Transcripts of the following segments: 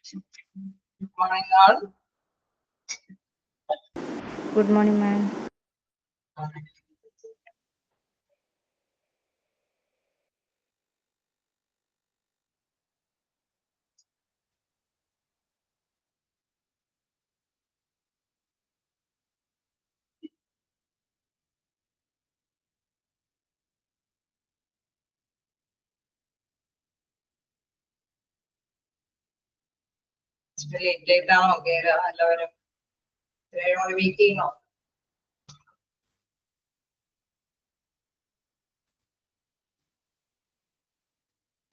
Good morning, all. Good morning, ma'am. Late down, okay. Week,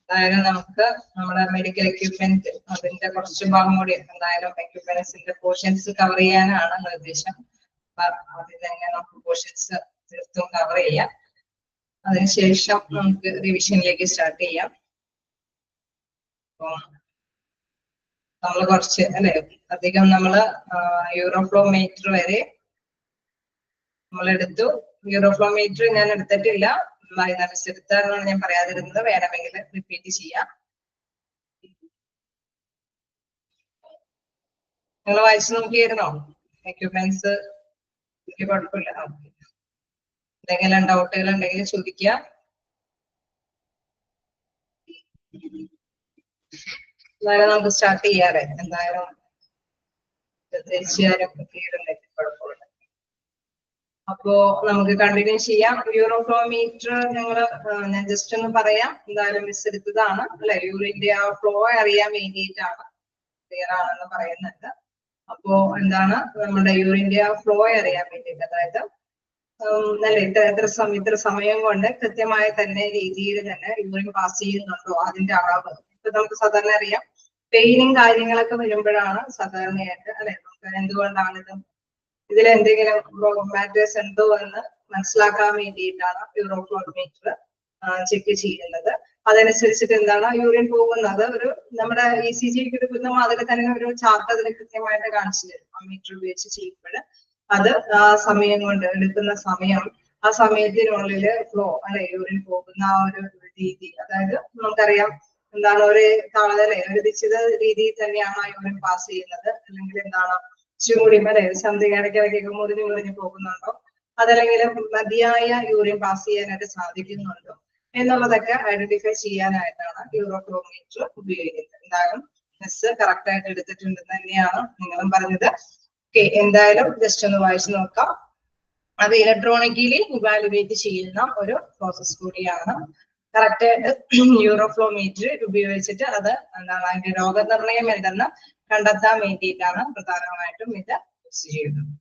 അതായത് നമുക്ക് നമ്മുടെ medical equipment അതിന്റെ കുറച്ച് ഭാഗം കൂടി എന്തായാലും എക്യുപ്മെന്റ്സിന്റെ പോർഷൻസ് കവർ ചെയ്യാനാണ് നിർദ്ദേശം. അതിൽ തന്നെ നമുക്ക് പോർഷൻസ് തീർത്തും കവർ ചെയ്യാം. അതിനുശേഷം നമുക്ക് റിവിഷനിലേക്ക് സ്റ്റാർട്ട് ചെയ്യാം. നമ്മൾ കുറച്ച് അല്ലെ അധികം നമ്മള് യൂറോഫ്ലോമീറ്റർ വരെ നമ്മളെടുത്തു. യൂറോഫ്ലോമീറ്റർ ഞാൻ എടുത്തിട്ടില്ല, എടുത്താണെന്നാണ് ഞാൻ പറയാതിരുന്നത്. വേണമെങ്കിൽ റിപ്പീറ്റ് ചെയ്യാം. നിങ്ങൾ വായിച്ചു നോക്കിയായിരുന്നോ? എക്യുപ്മെന്റ്സ് കുഴപ്പമില്ല. എന്തെങ്കിലും ഡൗട്ടുകൾ ഉണ്ടെങ്കിൽ ചോദിക്കുക. എന്തായാലും നമുക്ക് സ്റ്റാർട്ട് ചെയ്യാറ്. എന്തായാലും തീർച്ചയായും കുഴപ്പമില്ല. അപ്പോ നമുക്ക് കണ്ടിന്യൂ ചെയ്യാം. യൂറോഫ്ലോമീറ്റർ ഞാൻ ജസ്റ്റ് ഒന്ന് പറയാം. എന്തായാലും മിസ് എടുത്തതാണ് അല്ലെ. യൂറിന്റെ ആ ഫ്ലോ അറിയാൻ വേണ്ടിയിട്ടാണ്, ക്ലിയർ ആണെന്ന് പറയുന്നുണ്ട്. അപ്പോ എന്താണ് നമ്മുടെ യൂറിന്റെ ആ ഫ്ലോ അറിയാൻ വേണ്ടിയിട്ട്, അതായത് ഇത്ര സമയം കൊണ്ട് കൃത്യമായ തന്നെ രീതിയിൽ തന്നെ യൂറിൻ പാസ് ചെയ്യുന്നുണ്ടോ, അതിന്റെ അളവ്. ഇപ്പൊ നമുക്ക് സാധാരണ അറിയാം, പെയിനും കാര്യങ്ങളൊക്കെ വരുമ്പോഴാണ് സാധാരണയായിട്ട് അല്ലെ നമുക്ക് എന്തുകൊണ്ടാണിത്, ഇതിലെന്തെങ്കിലും മാറ്റേഴ്സ് ഉണ്ടോ എന്ന് മനസ്സിലാക്കാൻ വേണ്ടിയിട്ടാണ് യൂറോഫ്ലോമീറ്റർ ചെക്ക് ചെയ്യുന്നത്. അതനുസരിച്ചിട്ട് എന്താണ് യൂറിൻ പോകുന്നത്, ഒരു നമ്മുടെ ECG എടുക്കുന്ന മാതിരി തന്നെ ഒരു ചാർട്ട് അതിൽ കൃത്യമായിട്ട് കാണിച്ചു തരും. മീറ്റർ ഉപയോഗിച്ച് ചെയ്യുമ്പോൾ അത് ആ സമയം കൊണ്ട് എടുക്കുന്ന സമയം, ആ സമയത്തിനുള്ളില് ഫ്ലോ അല്ലെ യൂറിൻ പോകുന്ന ആ ഒരു രീതി, അതായത് നമുക്കറിയാം എന്താണ് ഒരു താളതല്ലേ ഒരു നിശ്ചിത രീതിയിൽ തന്നെയാണ് ആ യൂറിൻ പാസ് ചെയ്യുന്നത്. അല്ലെങ്കിൽ എന്താണ് ചൂടി അല്ലെ സംതിങ് ഇടയ്ക്കിടയ്ക്ക് മുറിഞ്ഞു പോകുന്നുണ്ടോ, അതല്ലെങ്കിൽ മതിയായ യൂറിൻ പാസ് ചെയ്യാനായിട്ട് സാധിക്കുന്നുണ്ടോ എന്നുള്ളതൊക്കെ ഐഡന്റിഫൈ ചെയ്യാനായിട്ടാണ് യൂറോഫ്ലോമീറ്റർ ഉപയോഗിക്കുന്നത്. എന്തായാലും മിസ് കറക്റ്റ് ആയിട്ട് എടുത്തിട്ടുണ്ടെന്ന് തന്നെയാണ് നിങ്ങളും പറഞ്ഞത്. ഓക്കെ, എന്തായാലും ജസ്റ്റ് ഒന്ന് വായിച്ചു നോക്കാം. അത് ഇലക്ട്രോണിക്കലി ഇവാലുവേറ്റ് ചെയ്യുന്ന ഒരു പ്രോസസ് കൂടിയാണ്. കറക്റ്റ് ആയിട്ട് യൂറോഫ്ലോമീറ്റർ ഉപയോഗിച്ചിട്ട് അത് എന്താണ് അതിന്റെ രോഗനിർണയം എന്തെന്ന് കണ്ടെത്താൻ വേണ്ടിയിട്ടാണ് പ്രധാനമായിട്ടും ഇത് യൂസ് ചെയ്യുന്നത്.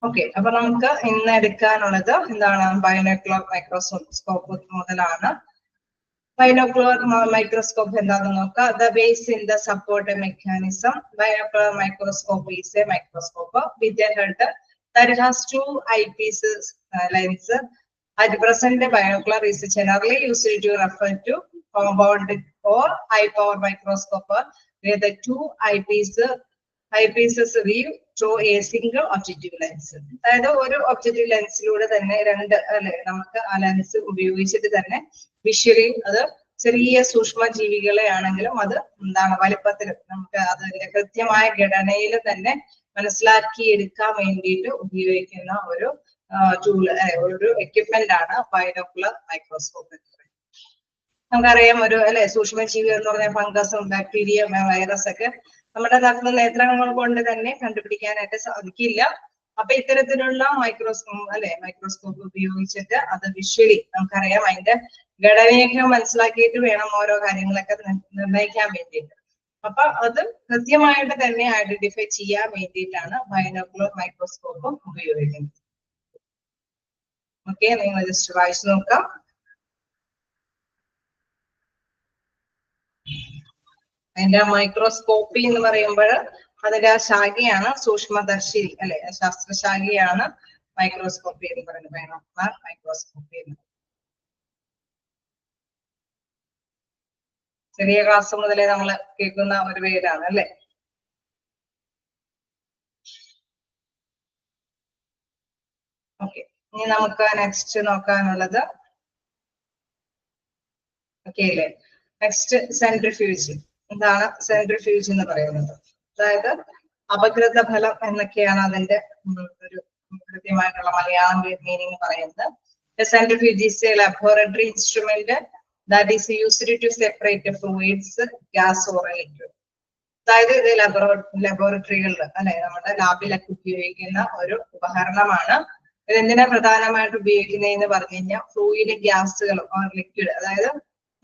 ഓക്കെ, അപ്പൊ നമുക്ക് ഇന്ന് എടുക്കാനുള്ളത് എന്താണ്, ബൈനോക്കുലർ മൈക്രോസ്കോപ്പ് മുതലാണ്. ബൈനോക്കുലർ മൈക്രോസ്കോപ്പ് എന്താണെന്ന് നോക്കാം. The base in the support mechanism. Binocular microscope is a microscope with a head that has two eyepiece lens. At present, binocular is generally used to refer to compound or high power microscope where the two eyepieces view through a single objective lens. അതായത് ഒരു objective ലെൻസിലൂടെ തന്നെ രണ്ട് അല്ലെ നമുക്ക് ആ lens ഉപയോഗിച്ചിട്ട് തന്നെ visually അത് ചെറിയ സൂക്ഷ്മ ജീവികളെ ആണെങ്കിലും അത് എന്താണ് വലിപ്പത്തിൽ നമുക്ക് അതിന്റെ കൃത്യമായ ഘടനയിൽ തന്നെ മനസ്സിലാക്കി എടുക്കാൻ വേണ്ടിയിട്ട് ഉപയോഗിക്കുന്ന ഒരു ടൂൾ, ഒരു എക്യുപ്മെന്റ് ആണ് ബൈനോക്കുലർ മൈക്രോസ്കോപ്പ്. നമുക്കറിയാം ഒരു അല്ലെ സൂക്ഷ്മജീവി എന്ന് പറഞ്ഞാൽ ഫംഗസും ബാക്ടീരിയ വൈറസ് ഒക്കെ നമ്മുടെ നേത്രങ്ങൾ കൊണ്ട് തന്നെ കണ്ടുപിടിക്കാനായിട്ട് സാധിക്കില്ല. അപ്പൊ ഇത്തരത്തിലുള്ള മൈക്രോസ്കോപ്പ് ഉപയോഗിച്ചിട്ട് അത് വിഷ്വലി നമുക്കറിയാം അതിന്റെ ഘടനയൊക്കെ മനസ്സിലാക്കിയിട്ട് വേണം ഓരോ കാര്യങ്ങളൊക്കെ നിർണ്ണയിക്കാൻ വേണ്ടിയിട്ട്. അപ്പൊ അത് കൃത്യമായിട്ട് തന്നെ ഐഡന്റിഫൈ ചെയ്യാൻ വേണ്ടിയിട്ടാണ് ബൈനോക്കുലർ മൈക്രോസ്കോപ്പ് ഉപയോഗിക്കുന്നത്. ഓക്കെ, നിങ്ങൾ ജസ്റ്റ് വായിച്ചു നോക്കാം. അതിന്റെ മൈക്രോസ്കോപ്പി എന്ന് പറയുമ്പോൾ അതിന്റെ ആ ശാഖയാണ് സൂക്ഷ്മദർശിനി അല്ലെ, ശാസ്ത്രശാഖയാണ് മൈക്രോസ്കോപ്പി എന്ന് പറയുന്നത്. ബൈനോക്കുലർ മൈക്രോസ്കോപ്പി എന്ന് ചെറിയ ക്ലാസ് മുതലേ നമ്മൾ കേൾക്കുന്ന ഒരു പേരാണ് അല്ലെ. ഓക്കെ, ഇനി നമുക്ക് നെക്സ്റ്റ് നോക്കാനുള്ളത് ഓക്കെ അല്ലേ, നെക്സ്റ്റ് സെൻട്രിഫ്യൂജ്. എന്താണ് സെൻട്രിഫ്യൂജ് എന്ന് പറയുന്നത്? അതായത് അപകൃത ഫലം എന്നൊക്കെയാണ് അതിന്റെ ഒരു കൃത്യമായിട്ടുള്ള മലയാളം മീനിങ് പറയുന്നത്. Centrifuge is A laboratory instrument that is used to separate fluids, gas or liquid. അതായത് ഇത് ലബോറട്ടറികളിൽ അല്ലെ നമ്മുടെ ലാബിലൊക്കെ ഉപയോഗിക്കുന്ന ഒരു ഉപകരണമാണ്. ഇത് എന്തിനാ പ്രധാനമായിട്ട് ഉപയോഗിക്കുന്നതെന്ന് പറഞ്ഞു കഴിഞ്ഞാൽ ഫ്ലൂയിഡ്, ഗ്യാസുകളും ലിക്വിഡ്, അതായത്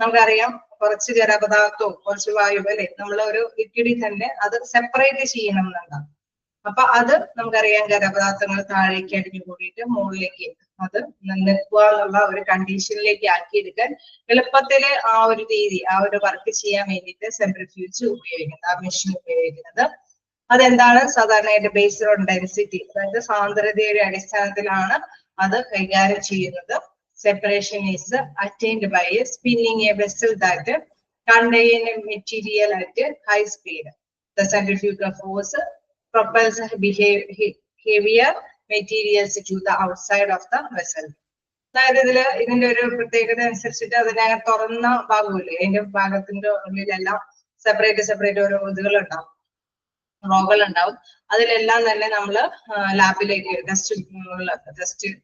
നമുക്കറിയാം കുറച്ച് ജലപദാർത്ഥവും കുറച്ച് വായു അല്ലെ നമ്മൾ ഒരു ലിക്വിഡിൽ തന്നെ അത് സെപ്പറേറ്റ് ചെയ്യണം എന്നുണ്ടാവും. അപ്പൊ അത് നമുക്കറിയാം ജലപദാർത്ഥങ്ങൾ താഴേക്ക് അടിഞ്ഞു കൂടിയിട്ട് മുകളിലേക്ക് അത് നിൽക്കുക എന്നുള്ള ഒരു കണ്ടീഷനിലേക്ക് ആക്കിയെടുക്കാൻ എളുപ്പത്തില് ആ ഒരു രീതി ആ ഒരു വർക്ക് ചെയ്യാൻ വേണ്ടിയിട്ട് സെൻട്രിഫ്യൂജ് ഉപയോഗിക്കുന്നത്, ആ മെഷീൻ ഉപയോഗിക്കുന്നത്. അതെന്താണ്? സാധാരണയായിട്ട് ബേസ്ഡ് ഓൺ ഡെൻസിറ്റി, അതായത് സാന്ദ്രതയുടെ അടിസ്ഥാനത്തിലാണ് അത് കൈകാര്യം ചെയ്യുന്നത്. Separation is attained by spinning a vessel that contain material at high speed. The centrifugal force propels heavier materials to the outside of the vessel. അതായത് ഇതിന്റെ ഒരു പ്രത്യേകത അനുസരിച്ചിട്ട് അതിനെ തുറന്ന ഭാഗമില്ലേ, അതിന്റെ ഭാഗത്തിന്റെ ഉള്ളിലെല്ലാം സെപ്പറേറ്റ് ഓരോ ഇതുകളുണ്ടാവും, റോകളുണ്ടാവും. അതിലെല്ലാം തന്നെ നമ്മള് ലാബിലേക്ക് ടെസ്റ്റിന്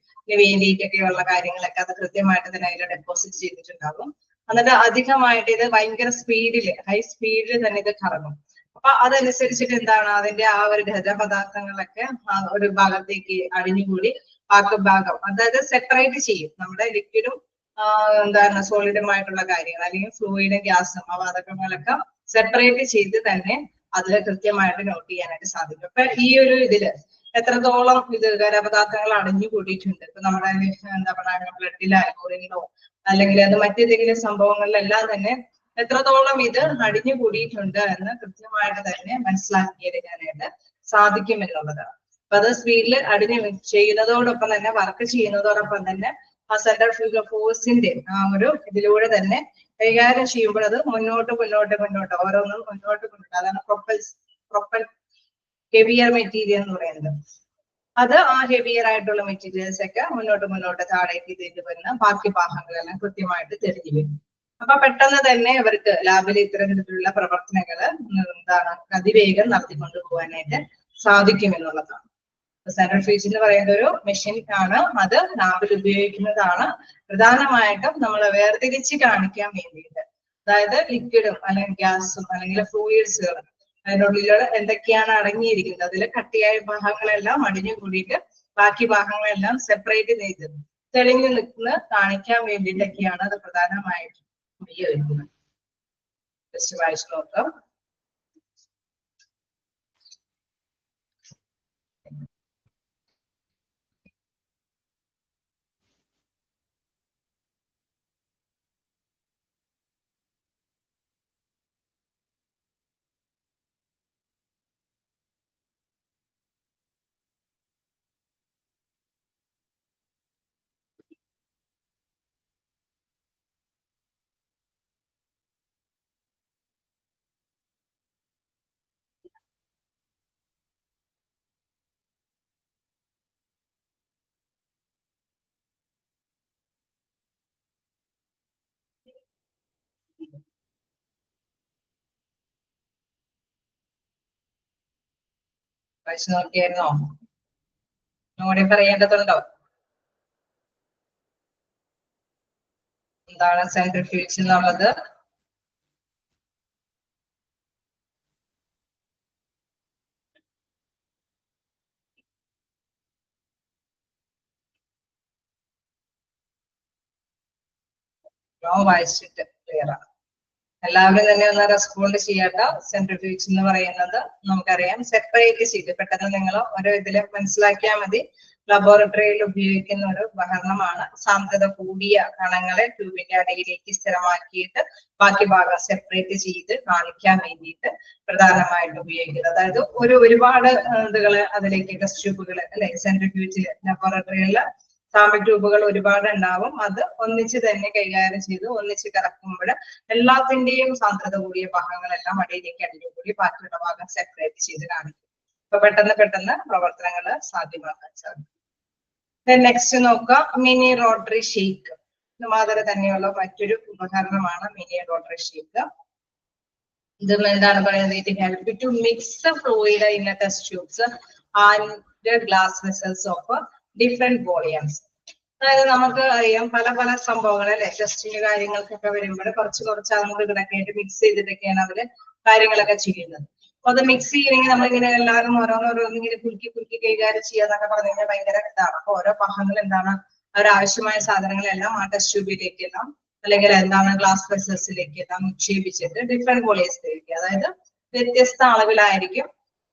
വേണ്ടിയിട്ടൊക്കെയുള്ള കാര്യങ്ങളൊക്കെ അത് കൃത്യമായിട്ട് തന്നെ അതിൽ ഡെപ്പോസിറ്റ് ചെയ്തിട്ടുണ്ടാകും. എന്നിട്ട് അധികമായിട്ട് ഇത് ഭയങ്കര സ്പീഡില്, ഹൈ സ്പീഡിൽ തന്നെ ഇത് കറങ്ങും. അപ്പൊ അതനുസരിച്ചിട്ട് എന്താണ് അതിന്റെ ആ ഒരു ഖരപദാർത്ഥങ്ങളൊക്കെ ഒരു ഭാഗത്തേക്ക് അടിഞ്ഞുകൂടി ബാക്കി ഭാഗം അതായത് സെപ്പറേറ്റ് ചെയ്യും. നമ്മുടെ ലിക്വിഡും എന്താണ് സോളിഡുമായിട്ടുള്ള കാര്യങ്ങൾ അല്ലെങ്കിൽ ഫ്ലൂയിഡും ഗ്യാസും ആ വാതകങ്ങളൊക്കെ സെപ്പറേറ്റ് ചെയ്ത് തന്നെ അതിൽ കൃത്യമായിട്ട് നോട്ട് ചെയ്യാനായിട്ട് സാധിക്കും. അപ്പൊ ഈ ഒരു ഇതില് എത്രത്തോളം ഇത് ഖരപദാർത്ഥങ്ങൾ അടിഞ്ഞു കൂടിയിട്ടുണ്ട്, ഇപ്പൊ നമ്മുടെ എന്താ പറയുക ബ്ലഡിലോ യൂറിനിലോ അല്ലെങ്കിൽ അത് മറ്റേതെങ്കിലും സംഭവങ്ങളിലെല്ലാം തന്നെ എത്രത്തോളം ഇത് അടിഞ്ഞു കൂടിയിട്ടുണ്ട് എന്ന് കൃത്യമായിട്ട് തന്നെ മനസ്സിലാക്കിയെടുക്കാനായിട്ട് സാധിക്കും എന്നുള്ളതാണ്. അപ്പൊ അത് സ്പീഡിൽ അടിഞ്ഞു ചെയ്യുന്നതോടൊപ്പം തന്നെ വർക്ക് ചെയ്യുന്നതോടൊപ്പം തന്നെ ആ സെൻട്രിഫ്യൂഗൽ ഫോഴ്സിന്റെ ആ ഒരു ഇതിലൂടെ തന്നെ കൈകാര്യം ചെയ്യുമ്പോൾ അത് മുന്നോട്ട് ഓരോന്നും മുന്നോട്ട് അതാണ് പ്രൊപ്പൽ ഹെവിയർ മെറ്റീരിയൽ എന്ന് പറയുന്നത്. അത് ആ ഹെവിയർ ആയിട്ടുള്ള മെറ്റീരിയൽസ് ഒക്കെ മുന്നോട്ട് താഴേക്ക് ഇതിൽ വരുന്ന ബാക്കി ഭാഗങ്ങളെല്ലാം കൃത്യമായിട്ട് തെളിഞ്ഞു വരും. അപ്പൊ പെട്ടെന്ന് തന്നെ ഇവർക്ക് ലാബിൽ ഇത്തരത്തിലുള്ള പ്രവർത്തനങ്ങള് എന്താണ് അതിവേഗം നടത്തിക്കൊണ്ടു പോകാനായിട്ട് സാധിക്കും എന്നുള്ളതാണ്. സെൻട്രിഫ്യൂജ് എന്ന് പറയുന്ന ഒരു മെഷീൻ ആണ്, അത് ലാബിൽ ഉപയോഗിക്കുന്നതാണ്. പ്രധാനമായിട്ടും നമ്മൾ വേർതിരിച്ച് കാണിക്കാൻ വേണ്ടിയിട്ട്, അതായത് ലിക്വിഡും അല്ലെങ്കിൽ ഗ്യാസും അല്ലെങ്കിൽ ഫ്ലൂയിഡ്സുകളും അതിനുള്ളിൽ എന്തൊക്കെയാണ് അടങ്ങിയിരിക്കുന്നത്, അതിൽ കട്ടിയായ ഭാഗങ്ങളെല്ലാം അടിഞ്ഞു കൂടിയിട്ട് ബാക്കി ഭാഗങ്ങളെല്ലാം സെപ്പറേറ്റ് ചെയ്ത് തെളിഞ്ഞു നിൽക്കുന്ന കാണിക്കാൻ വേണ്ടിയിട്ടൊക്കെയാണ് അത് പ്രധാനമായിട്ടും ഉപയോഗിക്കുന്നത്. ജസ്റ്റ് വായിച്ചു നോക്കാം. വായിച്ചു നോക്കിയായിരുന്നോ? ഒന്നുകൂടി പറയേണ്ടതുണ്ടോ? എന്താണ് സെൻട്രിഫ്യൂജ് എന്നുള്ളത്? വായിച്ചിട്ട് ക്ലിയർ ആണ്. എല്ലാവരും തന്നെ ഒന്ന് റെസ്പോണ്ട് ചെയ്യാട്ടോ. സെൻട്രിഫ്യൂജ് എന്ന് പറയുന്നത് നമുക്കറിയാം സെപ്പറേറ്റ് ചെയ്ത് പെട്ടെന്ന് നിങ്ങൾ ഓരോ ഇതില് മനസ്സിലാക്കിയാൽ മതി. ലബോറട്ടറിയിൽ ഉപയോഗിക്കുന്ന ഒരു ഉപകരണമാണ്. സാന്ദ്രത കൂടിയ കണങ്ങളെ ട്യൂബിന്റെ അടിയിലേക്ക് സ്ഥിരമാക്കിയിട്ട് ബാക്കി ഭാഗം സെപ്പറേറ്റ് ചെയ്ത് കാണിക്കാൻ വേണ്ടിയിട്ട് പ്രധാനമായിട്ട് ഉപയോഗിക്കുന്നത്. അതായത് ഒരുപാട് ഇതുകള് അതിലേക്ക് ടെസ്റ്റ് ട്യൂബുകൾ അല്ലെ സെൻട്രിഫ്യൂജില് ലബോറട്ടറികളില് സാമ്പിൾ ട്യൂബുകൾ ഒരുപാട് ഉണ്ടാവും. അത് ഒന്നിച്ച് തന്നെ കൈകാര്യം ചെയ്ത് ഒന്നിച്ച് കറക്കുമ്പോൾ എല്ലാത്തിന്റെയും സാന്ദ്രത കൂടിയ ഭാഗങ്ങളെല്ലാം അടിയിലേക്ക് അടിഞ്ഞുകൂടി ബാക്കിയുള്ള ഭാഗം സെപ്പറേറ്റ് ചെയ്ത് കാണിക്കും. അപ്പൊ പെട്ടെന്ന് പ്രവർത്തനങ്ങൾ സാധ്യമാക്കാൻ സാധിക്കും. നെക്സ്റ്റ് നോക്കുക, മിനി റോട്ടറി ഷേക്ക്. മാതിരി തന്നെയുള്ള മറ്റൊരു ഉപകരണമാണ് മിനി റോട്ടറി ഷേക്ക്. ഇത് എന്താണ് പറയുന്നത്? It help to mix fluid in test tubes and glass vessels of different volumes. അതായത് നമുക്ക് അറിയാം പല പല സംഭവങ്ങൾ അല്ലെ, ടെസ്റ്റിങ് കാര്യങ്ങൾക്കൊക്കെ വരുമ്പോൾ കുറച്ച് നമുക്ക് കിടക്കായിട്ട് മിക്സ് ചെയ്തിട്ടൊക്കെയാണ് അവര് കാര്യങ്ങളൊക്കെ ചെയ്യുന്നത്. അപ്പൊ അത് മിക്സ് ചെയ്യണമെങ്കിൽ നമ്മളിങ്ങനെ എല്ലാവരും ഓരോന്നിങ്ങനെ കുലുക്കി കൈകാര്യം ചെയ്യാന്നൊക്കെ പറഞ്ഞു കഴിഞ്ഞാൽ ഭയങ്കര ഇതാണ്. അപ്പൊ ഓരോ ഭാഗങ്ങൾ എന്താണ് അവരാവശ്യമായ സാധനങ്ങളെല്ലാം ആ ടെസ്റ്റ് ട്യൂബിലേക്ക് എല്ലാം അല്ലെങ്കിൽ എന്താണ് ഗ്ലാസ് വെസൽസിലേക്ക് എല്ലാം നിക്ഷേപിച്ചിട്ട് ഡിഫറെന്റ് വോളിയംസിലേക്ക്, അതായത് വ്യത്യസ്ത അളവിലായിരിക്കും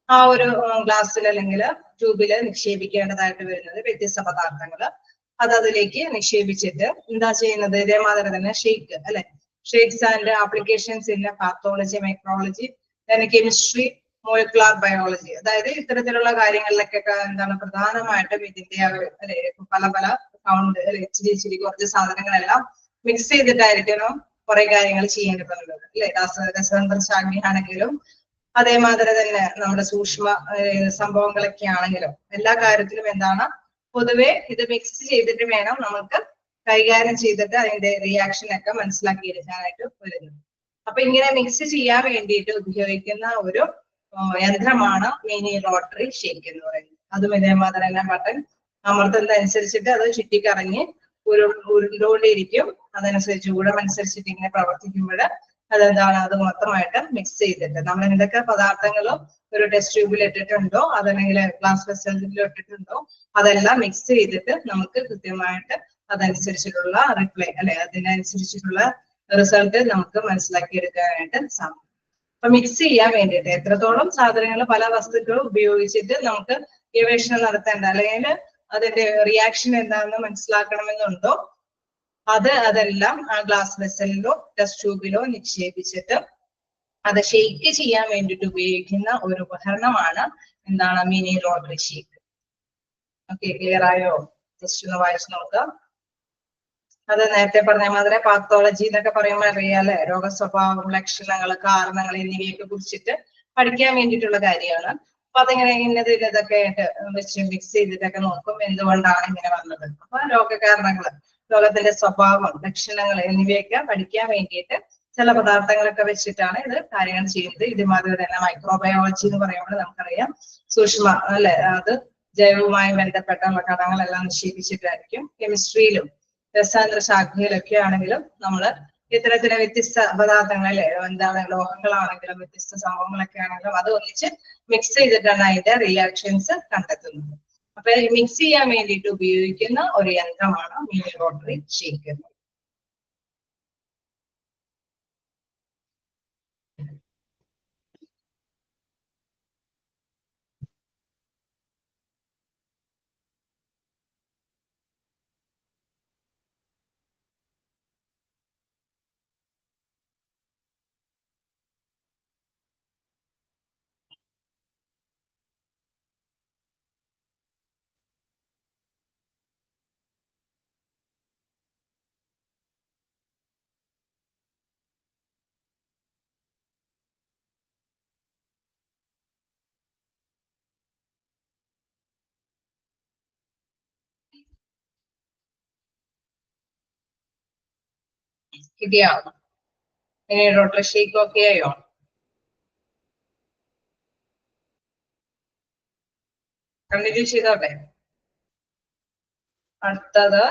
ആ ഒരു ഗ്ലാസ്സിൽ അല്ലെങ്കിൽ ട്യൂബില് നിക്ഷേപിക്കേണ്ടതായിട്ട് വരുന്നത് വ്യത്യസ്ത പദാർത്ഥങ്ങള്. അത് അതിലേക്ക് നിക്ഷേപിച്ചിട്ട് എന്താ ചെയ്യുന്നത്? ഇതേമാതിരി തന്നെ ഷേക്ക് അല്ലെ, shakes and applications in pathology, micrology, chemistry, molecular biology, അതായത് ഇത്തരത്തിലുള്ള കാര്യങ്ങളിലേക്കൊക്കെ എന്താണ് പ്രധാനമായിട്ടും ഇതിന്റെ അല്ലെ പല പല കൗണ്ട് ഇച്ചിരി കുറച്ച് സാധനങ്ങളെല്ലാം മിക്സ് ചെയ്തിട്ടായിരിക്കണം കുറെ കാര്യങ്ങൾ ചെയ്യേണ്ടതുള്ളത് അല്ലെ. രസതന്ത്ര ശാഖയാണെങ്കിലും അതേമാതിരി തന്നെ നമ്മുടെ സൂക്ഷ്മ സംഭവങ്ങളൊക്കെ ആണെങ്കിലും എല്ലാ കാര്യത്തിലും എന്താണ് പൊതുവെ ഇത് മിക്സ് ചെയ്തിട്ട് വേണം നമുക്ക് കൈകാര്യം ചെയ്തിട്ട് അതിന്റെ റിയാക്ഷൻ ഒക്കെ മനസ്സിലാക്കിയെടുക്കാനായിട്ട് വരുന്നത്. അപ്പൊ ഇങ്ങനെ മിക്സ് ചെയ്യാൻ വേണ്ടിയിട്ട് ഉപയോഗിക്കുന്ന ഒരു യന്ത്രമാണ് മിനി റോട്ടറി ഷേക്ക് എന്ന് പറയുന്നത്. അതും ഇതേമാതിരി തന്നെ ബട്ടൺ അമർത്തുന്നതനുസരിച്ചിട്ട് അത് ചുറ്റിക്കറങ്ങി ഉരുണ്ടോണ്ടിരിക്കും. അതനുസരിച്ച് ഊഴം അനുസരിച്ചിട്ട് ഇങ്ങനെ പ്രവർത്തിക്കുമ്പോൾ അതെന്താണ് അത് മൊത്തമായിട്ട് മിക്സ് ചെയ്തിട്ട് നമ്മൾ എന്തൊക്കെ പദാർത്ഥങ്ങളും ഒരു ടെസ്റ്റ് ട്യൂബിൽ ഇട്ടിട്ടുണ്ടോ അതല്ലെങ്കിൽ ഗ്ലാസ് വെസലിൽ ഇട്ടിട്ടുണ്ടോ അതെല്ലാം മിക്സ് ചെയ്തിട്ട് നമുക്ക് കൃത്യമായിട്ട് അതനുസരിച്ചിട്ടുള്ള റിപ്ലൈ അല്ലെ അതിനനുസരിച്ചിട്ടുള്ള റിസൾട്ട് നമുക്ക് മനസ്സിലാക്കിയെടുക്കാനായിട്ട് സാധിക്കും. അപ്പൊ മിക്സ് ചെയ്യാൻ വേണ്ടിയിട്ട് എത്രത്തോളം സാധനങ്ങൾ പല വസ്തുക്കളും ഉപയോഗിച്ചിട്ട് നമുക്ക് ഗവേഷണം നടത്തേണ്ട അല്ലെങ്കിൽ അതിന്റെ റിയാക്ഷൻ എന്താണെന്ന് മനസ്സിലാക്കണമെന്നുണ്ടോ അതെല്ലാം ആ ഗ്ലാസ് വെസലിലോ ടെസ്റ്റ് ട്യൂബിലോ നിക്ഷേപിച്ചിട്ട് അത് ഷേക്ക് ചെയ്യാൻ വേണ്ടിയിട്ട് ഉപയോഗിക്കുന്ന ഒരു ഉപകരണമാണ് എന്താണ് mini rotary shake. Okay, clear ആയോ? ജസ്റ്റ് ഒന്ന് വായിച്ചു നോക്കാം. അത് നേരത്തെ പറഞ്ഞ മാതിരി പാത്തോളജി എന്നൊക്കെ പറയുമ്പോൾ അറിയാല്ലേ, രോഗസ്വഭാവം, ലക്ഷണങ്ങൾ, കാരണങ്ങൾ എന്നിവയൊക്കെ കുറിച്ചിട്ട് പഠിക്കാൻ വേണ്ടിയിട്ടുള്ള കാര്യമാണ്. അപ്പൊ അതെങ്ങനെ ഇതൊക്കെ ആയിട്ട് വെച്ച് മിക്സ് ചെയ്തിട്ടൊക്കെ നോക്കും എന്തുകൊണ്ടാണ് ഇങ്ങനെ വന്നത്. അപ്പൊ രോഗകാരണങ്ങൾ, രോഗത്തിന്റെ സ്വഭാവം, ലക്ഷണങ്ങൾ എന്നിവയൊക്കെ പഠിക്കാൻ വേണ്ടിയിട്ട് ചില പദാർത്ഥങ്ങളൊക്കെ വെച്ചിട്ടാണ് ഇത് കാര്യങ്ങൾ ചെയ്യുന്നത്. ഇതുമാതിരി തന്നെ മൈക്രോബയോളജി എന്ന് പറയുമ്പോൾ നമുക്കറിയാം സൂക്ഷ്മ അല്ലെ, അത് ജൈവവുമായി ബന്ധപ്പെട്ടുള്ള ഘടകങ്ങളെല്ലാം നിക്ഷേപിച്ചിട്ടായിരിക്കും. കെമിസ്ട്രിയിലും രസായന ശാഖയിലൊക്കെ ആണെങ്കിലും നമ്മൾ ഇത്തരത്തിലെ വ്യത്യസ്ത പദാർത്ഥങ്ങൾ അല്ലെ, എന്താണ് ലോഹങ്ങളാണെങ്കിലും വ്യത്യസ്ത സംഭവങ്ങളൊക്കെ ആണെങ്കിലും അത് ഒന്നിച്ച് മിക്സ് ചെയ്തിട്ടാണ് അതിന്റെ റിയാക്ഷൻസ് കണ്ടെത്തുന്നത്. അപ്പൊ മിക്സ് ചെയ്യാൻ വേണ്ടിയിട്ട് ഉപയോഗിക്കുന്ന ഒരു യന്ത്രമാണ് മിനി റോട്ടറി ഷേക്ക്. കിട്ടിയോ? മിനി റോട്ടറി ഷേക്ക് ഓക്കെ ആയോ? കണ്ടിന്യൂ ചെയ്തോട്ടെ. അടുത്തത്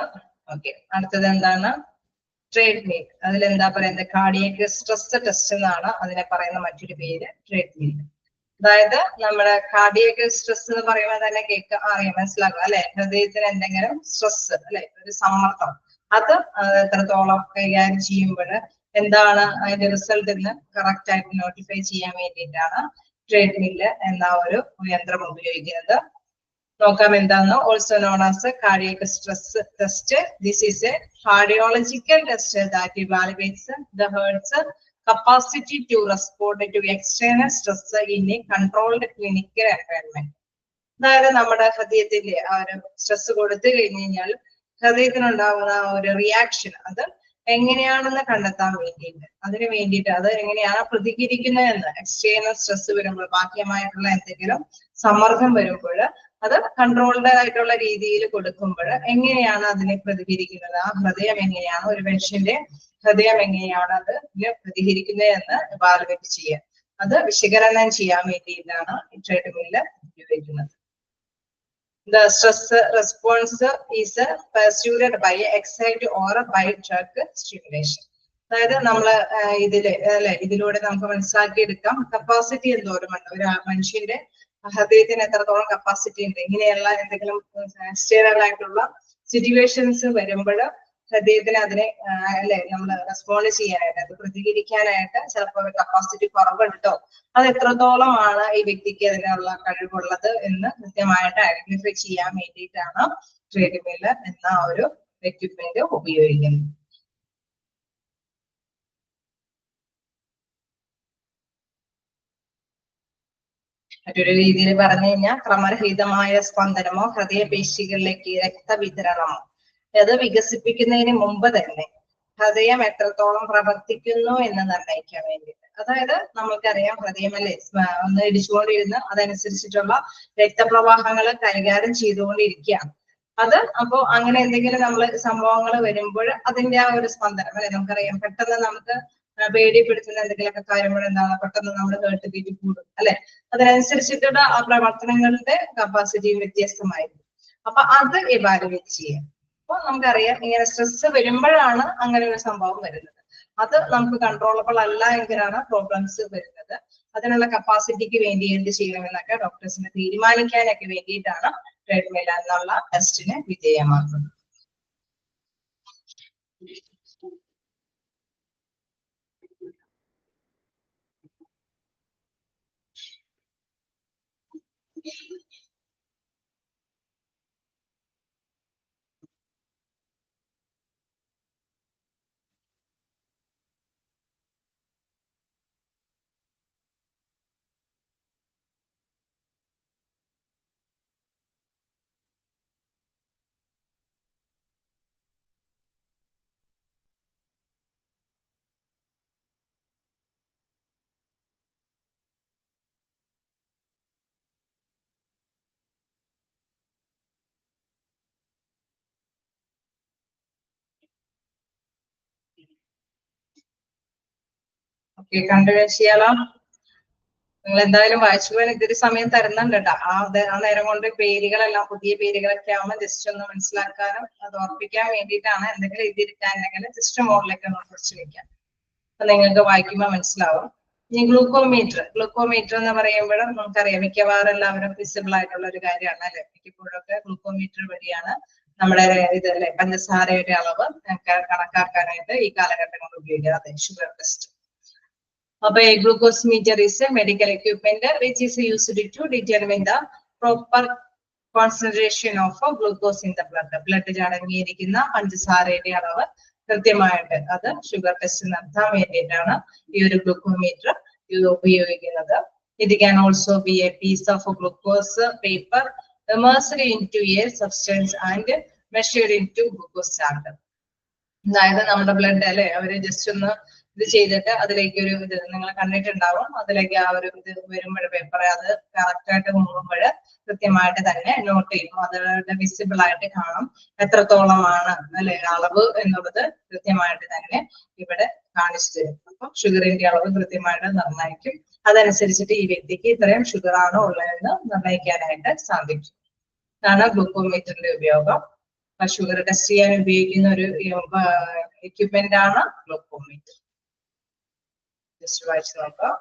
അടുത്തത് എന്താണ്? ട്രെഡ്മിൽ. അതിലെന്താ പറയുന്നത്? കാർഡിയക് സ്ട്രെസ് ടെസ്റ്റ് എന്നാണ് അതിനെ പറയുന്ന മറ്റൊരു പേര്, ട്രെഡ്മിൽ. അതായത് നമ്മുടെ കാർഡിയക് സ്ട്രെസ് എന്ന് പറയുമ്പോൾ തന്നെ അറിയാം, മനസ്സിലാക്കുക അല്ലെ, ഹൃദയത്തിന് എന്തെങ്കിലും സ്ട്രെസ് അല്ലെ, ഒരു സമ്മർദ്ദം, അത് എത്രത്തോളം കൈകാര്യം ചെയ്യുമ്പോൾ എന്താണ് അതിന്റെ റിസൾട്ട് എന്ന് കറക്റ്റ് ആയിട്ട് നോട്ടിഫൈ ചെയ്യാൻ വേണ്ടിയിട്ടാണ് ട്രെഡ്മിൽ എന്ന ഒരു യന്ത്രം ഉപയോഗിക്കുന്നത്. നോക്കാം എന്താന്ന്. Also known as cardiac stress test. This is A cardiological test that evaluates the hertz capacity to respond to external stress in a controlled clinical environment. അതായത് നമ്മുടെ ഹൃദയത്തിന്റെ ആ ഒരു സ്ട്രെസ് കൊടുത്തു കഴിഞ്ഞാൽ ഹൃദയത്തിനുണ്ടാകുന്ന ഒരു റിയാക്ഷൻ അത് എങ്ങനെയാണെന്ന് കണ്ടെത്താൻ വേണ്ടിയിട്ട്, അതിന് വേണ്ടിയിട്ട് അത് എങ്ങനെയാണ് പ്രതികരിക്കുന്നതെന്ന്, എക്സ്റ്റേണൽ സ്ട്രെസ് വരുമ്പോൾ, ബാഹ്യമായിട്ടുള്ള എന്തെങ്കിലും സമ്മർദ്ദം വരുമ്പോൾ അത് കൺട്രോൾഡ് ആയിട്ടുള്ള രീതിയിൽ കൊടുക്കുമ്പോൾ എങ്ങനെയാണ് അതിനെ പ്രതികരിക്കുന്നത്, ആ ഹൃദയം എങ്ങനെയാണ്, ഒരു മനുഷ്യന്റെ ഹൃദയം എങ്ങനെയാണ് അത് പ്രതികരിക്കുന്നത് എന്ന് എവാലുവേറ്റ് ചെയ്യുക. അത് വിശകലനം ചെയ്യാൻ വേണ്ടിയിട്ടാണ് ഈ ട്രെഡ്മില്ല് ഉപയോഗിക്കുന്നത്. The stress response is pursued by excite or by jerk stimulation. അതായത് നമ്മള് ഇതിലൂടെ നമുക്ക് മനസ്സിലാക്കിയെടുക്കാം കപ്പാസിറ്റി എന്തോരമുണ്ട്, ഒരു മനുഷ്യന്റെ ഹൃദയത്തിന് എത്രത്തോളം കപ്പാസിറ്റി ഉണ്ട്. ഇങ്ങനെയുള്ള എന്തെങ്കിലും എക്സ്റ്റേണൽ ആയിട്ടുള്ള സിറ്റുവേഷൻസ് വരുമ്പോൾ ഹൃദയത്തിന് അതിനെ നമ്മൾ റെസ്പോണ്ട് ചെയ്യാനായിട്ട്, അത് പ്രതികരിക്കാനായിട്ട് ചിലപ്പോൾ കപ്പാസിറ്റി കുറവുണ്ടോ, അത് എത്രത്തോളമാണ് ഈ വ്യക്തിക്ക് അതിനുള്ള കഴിവുള്ളത് എന്ന് കൃത്യമായിട്ട് ഐഡന്റിഫൈ ചെയ്യാൻ വേണ്ടിയിട്ടാണ് ട്രെഡ്മില്ല് എന്ന ഒരു എക്യുപ്മെന്റ് ഉപയോഗിക്കുന്നത്. മറ്റൊരു രീതിയിൽ പറഞ്ഞു കഴിഞ്ഞാൽ ക്രമരഹിതമായ സ്പന്ദനമോ ഹൃദയപേശികളിലേക്ക് രക്തവിതരണമോ അത് വികസിപ്പിക്കുന്നതിന് മുമ്പ് തന്നെ ഹൃദയം എത്രത്തോളം പ്രവർത്തിക്കുന്നു എന്ന് നിർണ്ണയിക്കാൻ വേണ്ടിയിട്ട്. അതായത് നമുക്കറിയാം ഹൃദയമല്ലേ ഒന്ന് ഇടിച്ചുകൊണ്ടിരുന്ന് അതനുസരിച്ചിട്ടുള്ള രക്തപ്രവാഹങ്ങൾ കൈകാര്യം ചെയ്തുകൊണ്ടിരിക്കുകയാണ്. അത് അപ്പോ അങ്ങനെ എന്തെങ്കിലും നമ്മൾ സംഭവങ്ങൾ വരുമ്പോൾ അതിന്റെ ആ ഒരു സ്പന്ദനം അല്ലെ നമുക്കറിയാം, പെട്ടെന്ന് നമുക്ക് പേടിപ്പെടുത്തുന്ന എന്തെങ്കിലുമൊക്കെ കാര്യങ്ങൾ എന്താണ്, പെട്ടെന്ന് നമ്മൾ ഹേർട്ട് ബീറ്റ് കൂടും അല്ലെ, അതിനനുസരിച്ചിട്ടുള്ള ആ പ്രവർത്തനങ്ങളുടെ കപ്പാസിറ്റിയും വ്യത്യസ്തമായിരിക്കും. അപ്പൊ അത് എവാലുവേറ്റ് ചെയ്യാം. അപ്പൊ നമുക്കറിയാം ഇങ്ങനെ സ്ട്രെസ് വരുമ്പോഴാണ് അങ്ങനെ ഒരു സംഭവം വരുന്നത്. അത് നമുക്ക് കൺട്രോളബിൾ അല്ല എങ്കിലാണ് പ്രോബ്ലംസ് വരുന്നത്. അതിനുള്ള കപ്പാസിറ്റിക്ക് വേണ്ടി എന്ത് ചെയ്യണമെന്നൊക്കെ ഡോക്ടേഴ്സിന് തീരുമാനിക്കാനൊക്കെ വേണ്ടിയിട്ടാണ് ട്രെഡ്മില്ല് എന്നുള്ള ടെസ്റ്റിന് വിധേയമാക്കുന്നത്. ഓക്കെ, കണ്ടിന്യൂ ചെയ്യാലോ. നിങ്ങൾ എന്തായാലും വായിച്ചു പോകാൻ ഇത്തിരി സമയം തരുന്നുണ്ട് കേട്ടോ. ആ നേരം കൊണ്ട് പേരുകളെല്ലാം പുതിയ പേരുകളൊക്കെ ആവുമ്പോൾ ജസ്റ്റ് ഒന്ന് മനസ്സിലാക്കാനും അത് ഓർപ്പിക്കാൻ വേണ്ടിയിട്ടാണ്. എന്തെങ്കിലും എഴുതിയിരിക്കാനുണ്ടെങ്കിൽ ജസ്റ്റ് മോളിലേക്ക് ഒന്ന് കുറച്ച് വെക്കാം, അപ്പൊ നിങ്ങൾക്ക് വായിക്കുമ്പോൾ മനസ്സിലാവും. ഇനി ഗ്ലൂക്കോമീറ്റർ എന്ന് പറയുമ്പോഴും നമുക്കറിയാം മിക്കവാറും എല്ലാവരും വിസിബിൾ ആയിട്ടുള്ള ഒരു കാര്യമാണ് അല്ലെ. മിക്കപ്പോഴൊക്കെ ഗ്ലൂക്കോമീറ്റർ വഴിയാണ് നമ്മുടെ ഇതല്ലേ പഞ്ചസാരയുടെ അളവ് കണക്കാക്കാനായിട്ട് ഈ കാലഘട്ടങ്ങളിൽ ഉപയോഗിക്കുക. അതെ, ഷുഗർ ടെസ്റ്റ്. അപ്പൊ glucose meter is a medical equipment which is used to determine the proper concentration of glucose in the ബ്ലഡിൽ അടങ്ങിയിരിക്കുന്ന പഞ്ചസാരയുടെ അളവ് കൃത്യമായിട്ട് അത് ഷുഗർ ടെസ്റ്റ് നടത്താൻ വേണ്ടിയിട്ടാണ് ഈ ഒരു ഗ്ലൂക്കോമീറ്റർ ഉപയോഗിക്കുന്നത്. It can also be a piece of glucose paper immersed into a substance and measured into glucose chart. അതായത് നമ്മുടെ ബ്ലഡ് അല്ലെ അവര് ജസ്റ്റ് ഒന്ന് ഇത് ചെയ്തിട്ട് അതിലേക്ക് ഒരു ഇത് നിങ്ങൾ കണ്ടിട്ടുണ്ടാവും, അതിലേക്ക് ആ ഒരു ഇത് വരുമ്പോൾ പേപ്പർ അത് കറക്റ്റ് ആയിട്ട് മുങ്ങുമ്പോൾ കൃത്യമായിട്ട് തന്നെ നോട്ട് ചെയ്യും. അതുകൊണ്ട് വിസിബിൾ ആയിട്ട് കാണും എത്രത്തോളമാണ് അല്ലെ അളവ് എന്നുള്ളത് കൃത്യമായിട്ട് തന്നെ ഇവിടെ കാണിച്ചു തരും. അപ്പൊ ഷുഗറിന്റെ അളവ് കൃത്യമായിട്ട് നിർണ്ണയിക്കും. അതനുസരിച്ചിട്ട് ഈ വ്യക്തിക്ക് ഇത്രയും ഷുഗർ ആണോ ഉള്ളതെന്ന് നിർണ്ണയിക്കാനായിട്ട് സാധിക്കും. ഇതാണ് ഗ്ലൂക്കോമീറ്ററിന്റെ ഉപയോഗം. ഷുഗർ ടെസ്റ്റ് ചെയ്യാൻ ഉപയോഗിക്കുന്ന ഒരു എക്യുപ്മെന്റ് ആണ് ഗ്ലൂക്കോമീറ്റർ. ജസ്റ്റ് വായിച്ചു നോക്കാം.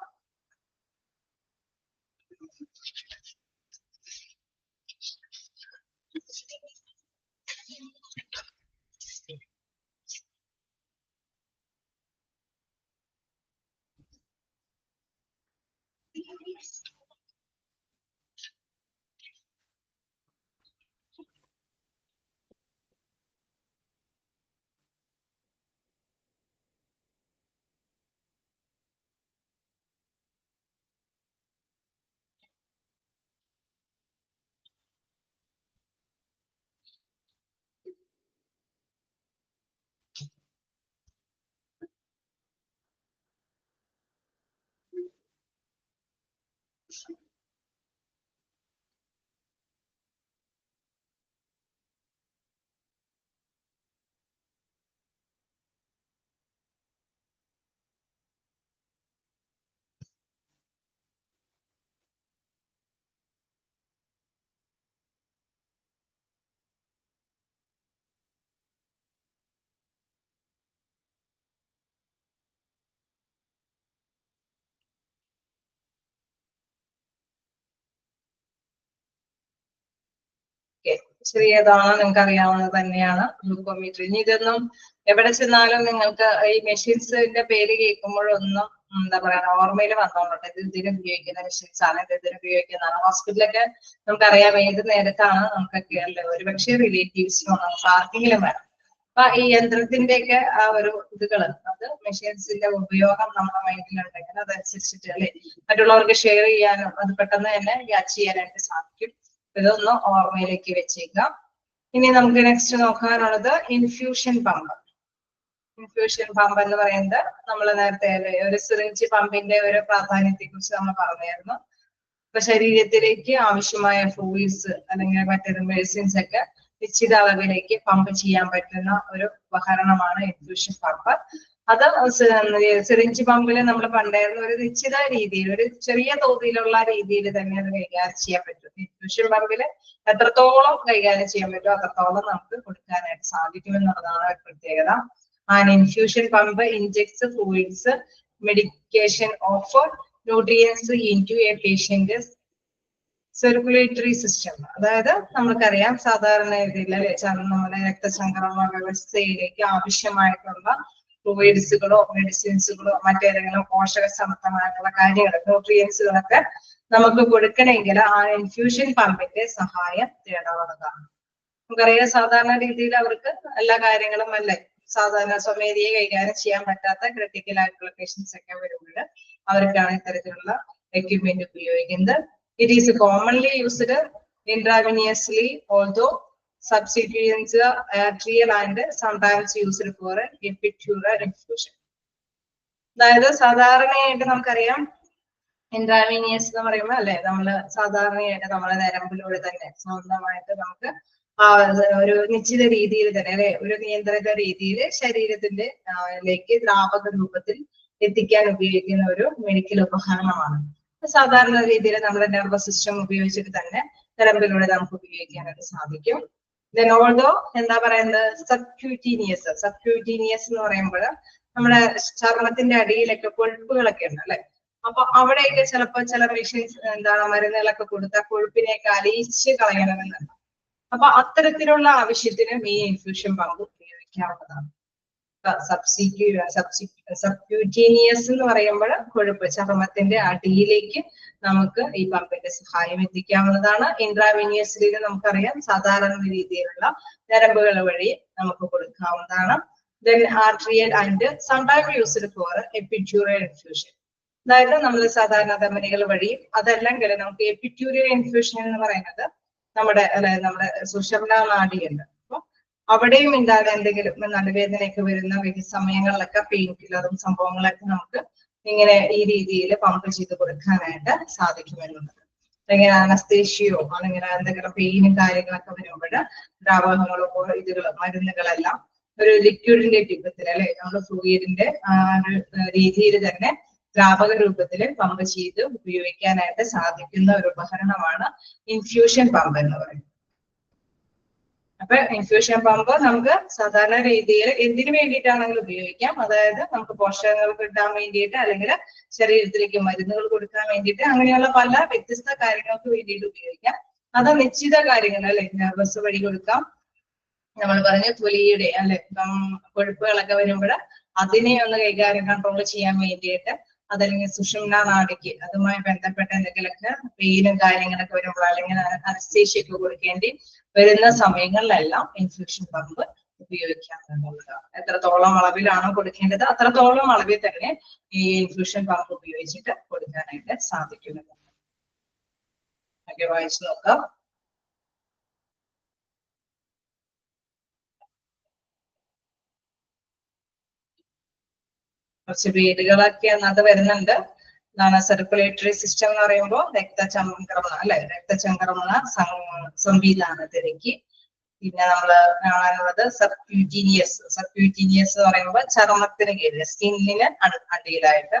ചെറിയതാണ്, നിങ്ങൾക്ക് അറിയാവുന്നത് തന്നെയാണ് ഗ്ലൂക്കോമീറ്റർ. ഇനി ഇതൊന്നും എവിടെ ചെന്നാലും നിങ്ങൾക്ക് ഈ മെഷീൻസിന്റെ പേര് കേൾക്കുമ്പോഴൊന്നും എന്താ പറയാ ഓർമ്മയിൽ വന്നോളട്ടെ, ഇത് ഇതിന് ഉപയോഗിക്കുന്ന മെഷീൻസ് ആണ്, ഇത് ഇതിന് ഉപയോഗിക്കുന്നതാണ്. ഹോസ്പിറ്റലൊക്കെ നമുക്കറിയാം ഏത് നേരത്താണ് നമുക്കൊക്കെ അല്ലേ, ഒരുപക്ഷെ റിലേറ്റീവ്സിനോ നമുക്ക് ആർക്കെങ്കിലും വേണം. അപ്പൊ ഈ യന്ത്രത്തിന്റെയൊക്കെ ആ ഒരു ഇതുകള്, അത് മെഷീൻസിന്റെ ഉപയോഗം നമ്മുടെ മൈൻഡിലുണ്ടെങ്കിൽ അതനുസരിച്ചിട്ട് അല്ലെ മറ്റുള്ളവർക്ക് ഷെയർ ചെയ്യാനും അത് പെട്ടെന്ന് തന്നെ ക്യാച്ച് ചെയ്യാനായിട്ട് സാധിക്കും. ഇതൊന്ന് ഓർമ്മയിലേക്ക് വെച്ചേക്കാം. ഇനി നമുക്ക് നെക്സ്റ്റ് നോക്കാനുള്ളത് ഇൻഫ്യൂഷൻ പമ്പ്. ഇൻഫ്യൂഷൻ പമ്പ് എന്ന് പറയുന്നത് നമ്മൾ നേരത്തെ ഒരു സിറിഞ്ച് പമ്പിന്റെ ഒരു പ്രാധാന്യത്തെ കുറിച്ച് നമ്മൾ പറഞ്ഞായിരുന്നു. ഇപ്പൊ ശരീരത്തിലേക്ക് ആവശ്യമായ ഫ്ലൂയിഡ്സ് അല്ലെങ്കിൽ മറ്റൊരു മെഡിസിൻസ് ഒക്കെ നിശ്ചിത അളവിലേക്ക് പമ്പ് ചെയ്യാൻ പറ്റുന്ന ഒരു ഉപകരണമാണ് ഇൻഫ്യൂഷൻ പമ്പ്. അത് സിറിഞ്ച് പമ്പിൽ നമ്മൾ പണ്ടായിരുന്ന ഒരു നിശ്ചിത രീതിയിൽ, ഒരു ചെറിയ തോതിലുള്ള രീതിയിൽ തന്നെ അത് കൈകാര്യം ചെയ്യാൻ പറ്റും. ഇൻഫ്യൂഷൻ പമ്പിൽ എത്രത്തോളം കൈകാര്യം ചെയ്യാൻ പറ്റുമോ അത്രത്തോളം നമുക്ക് കൊടുക്കാനായിട്ട് സാധിക്കും എന്നുള്ളതാണ് ഒരു പ്രത്യേകത. An infusion pump injects fluids, medication of nutrients into a patient's circulatory system. അതായത് നമുക്കറിയാം സാധാരണ രീതിയിൽ നമ്മുടെ രക്തചംക്രമണ വ്യവസ്ഥയിലേക്ക് ആവശ്യമായിട്ടുള്ള ഫ്ലൂയിഡ്സുകളോ മെഡിസിൻസുകളോ മറ്റേതെങ്കിലും പോഷക സമൃദ്ധമായിട്ടുള്ള കാര്യങ്ങൾ ന്യൂട്രിയൻസുകളൊക്കെ നമുക്ക് കൊടുക്കണമെങ്കിൽ ആ ഇൻഫ്യൂഷൻ പമ്പിന്റെ സഹായം തേടാവുന്നതാണ്. നമുക്കറിയാം സാധാരണ രീതിയിൽ അവർക്ക് എല്ലാ കാര്യങ്ങളും അല്ലേ സാധാരണ സ്വമേധിയെ കൈകാര്യം ചെയ്യാൻ പറ്റാത്ത ക്രിട്ടിക്കൽ ആയിട്ടുള്ള പേഷ്യൻസ് ഒക്കെ വരുമ്പോൾ അവർക്കാണ് ഇത്തരത്തിലുള്ള എക്യുപ്മെന്റ് ഉപയോഗിക്കുന്നത്. It is commonly used intravenously, although substituents are arterial and sometimes used for epidural infusion. അതായത് സാധാരണയായിട്ട് നമുക്കറിയാം ഇൻട്രാവീനിയസ് എന്ന് പറയുമ്പോൾ അല്ലെ നമ്മള് സാധാരണയായിട്ട് നമ്മളെ നരമ്പിലൂടെ തന്നെ സ്വന്തമായിട്ട് നമുക്ക് ഒരു നിശ്ചിത രീതിയിൽ തന്നെ അല്ലെ ഒരു നിയന്ത്രിത രീതിയിൽ ശരീരത്തിന്റെ ലേക്ക് ദ്രാവക രൂപത്തിൽ എത്തിക്കാൻ ഉപയോഗിക്കുന്ന ഒരു മെഡിക്കൽ ഉപകരണമാണ്. സാധാരണ രീതിയിൽ നമ്മുടെ നെർവസ് സിസ്റ്റം ഉപയോഗിച്ചിട്ട് തന്നെ നരമ്പിലൂടെ നമുക്ക് ഉപയോഗിക്കാനായിട്ട് സാധിക്കും. ദെൻ ഓൾദോ എന്താ പറയുന്നത് സബ്ക്യൂട്ടീനിയസ് എന്ന് പറയുമ്പോൾ നമ്മുടെ ചർമ്മത്തിന്റെ അടിയിലൊക്കെ കൊഴുപ്പുകളൊക്കെ ഉണ്ട് അല്ലെ. അപ്പൊ അവിടെയൊക്കെ ചിലപ്പോൾ ചില മെഷീൻസ് എന്താണ് മരുന്നുകളൊക്കെ കൊടുത്താൽ കൊഴുപ്പിനെയൊക്കെ അലിയിച്ച് കളയണമെന്നുണ്ട്. അപ്പൊ അത്തരത്തിലുള്ള ആവശ്യത്തിന് ഈ ഇൻഫ്യൂഷൻ പമ്പ് ഉപയോഗിക്കാവുന്നതാണ്. സബ്ക്യൂട്ടീനിയസ് എന്ന് പറയുമ്പോൾ കൊഴുപ്പ് ചർമ്മത്തിന്റെ അടിയിലേക്ക് നമുക്ക് ഈ പമ്പിന്റെ സഹായം എത്തിക്കാവുന്നതാണ്. ഇൻട്രാവീനിയസിൽ നമുക്കറിയാം സാധാരണ രീതിയിലുള്ള ഞരമ്പുകൾ വഴി നമുക്ക് കൊടുക്കാവുന്നതാണ്. Then atrial and sometimes used for epidural infusion. അതായത് നമ്മൾ സാധാരണ ധമനികൾ വഴിയും അതല്ലെങ്കിൽ നമുക്ക് എപ്പിഡ്യൂറൽ ഇൻഫ്യൂഷൻ എന്ന് പറയുന്നത് നമ്മുടെ സുഷുമ്നാ നാഡിയുണ്ട്. അപ്പൊ അവിടെയും എന്താണ് എന്തെങ്കിലും നടുവേദനയൊക്കെ വരുന്ന സമയങ്ങളിലൊക്കെ പെയിൻ കില്ലറും സംഭവങ്ങളൊക്കെ നമുക്ക് ഇങ്ങനെ ഈ രീതിയിൽ പമ്പ് ചെയ്ത് കൊടുക്കാനായിട്ട് സാധിക്കുമെന്നുള്ളത്. അല്ലെങ്കിൽ അനസ്തേഷ്യയോ അല്ലെങ്കിൽ എന്തെങ്കിലും പെയിനും കാര്യങ്ങളൊക്കെ വരുമ്പോൾ ദ്രാവകങ്ങളോ ഇതുകളോ മരുന്നുകളെല്ലാം ഒരു ലിക്വിഡിന്റെ രൂപത്തിൽ അല്ലെ നമ്മുടെ ഫ്ലൂയിഡിന്റെ രീതിയിൽ തന്നെ ദ്രാവക രൂപത്തിൽ പമ്പ് ചെയ്ത് ഉപയോഗിക്കാനായിട്ട് സാധിക്കുന്ന ഒരു ഉപകരണമാണ് ഇൻഫ്യൂഷൻ പമ്പ് എന്ന് പറയുന്നത്. അപ്പൊ ഇൻഫ്യൂഷൻ പമ്പ് നമുക്ക് സാധാരണ രീതിയിൽ എന്തിനു വേണ്ടിയിട്ടാണെങ്കിലും ഉപയോഗിക്കാം. അതായത് നമുക്ക് പോഷകങ്ങൾ കിട്ടാൻ വേണ്ടിയിട്ട് അല്ലെങ്കിൽ ശരീരത്തിലേക്ക് മരുന്നുകൾ കൊടുക്കാൻ വേണ്ടിയിട്ട് അങ്ങനെയുള്ള പല വ്യത്യസ്ത കാര്യങ്ങൾക്ക് വേണ്ടിയിട്ട് ഉപയോഗിക്കാം. അത് നിശ്ചിത കാര്യങ്ങൾ അല്ലെ നെർവസ് വഴി കൊടുക്കാം. നമ്മൾ പറഞ്ഞ തൊലിയുടെ അല്ലെ കൊഴുപ്പുകളൊക്കെ വരുമ്പോൾ അതിനെ ഒന്ന് കൈകാര്യം കൺട്രോൾ ചെയ്യാൻ വേണ്ടിയിട്ട് അതല്ലെങ്കിൽ സുഷുമ്നാ നാഡിക്ക് അതുമായി ബന്ധപ്പെട്ട എന്തെങ്കിലുമൊക്കെ പെയിനും കാര്യങ്ങളൊക്കെ വരുമ്പോൾ അല്ലെങ്കിൽ അനസ്തേഷ്യയൊക്കെ കൊടുക്കേണ്ടി വരുന്ന സമയങ്ങളിലെല്ലാം ഇൻഫ്യൂഷൻ പമ്പ് ഉപയോഗിക്കാവുന്നതാണ്. എത്രത്തോളം അളവിലാണോ കൊടുക്കേണ്ടത് അത്രത്തോളം അളവിൽ തന്നെ ഈ ഇൻഫ്യൂഷൻ പമ്പ് ഉപയോഗിച്ചിട്ട് കൊടുക്കാനായിട്ട് സാധിക്കുന്നതാണ്. ഒക്കെ വായിച്ചു നോക്കാം. കുറച്ച് പേരുകളൊക്കെ അത് വരുന്നുണ്ട്. എന്താണ് സർക്കുലേറ്ററി സിസ്റ്റം എന്ന് പറയുമ്പോൾ രക്തചംക്രമണ അല്ലെ രക്തചംക്രമണ സംവിധാനത്തിലേക്ക്. പിന്നെ നമ്മള് കാണാനുള്ളത് സബ്ക്യൂട്ടീനിയസ് എന്ന് പറയുമ്പോൾ ചർമ്മത്തിന് കീഴിൽ സ്കിന്നിന് അടിയിലായിട്ട്.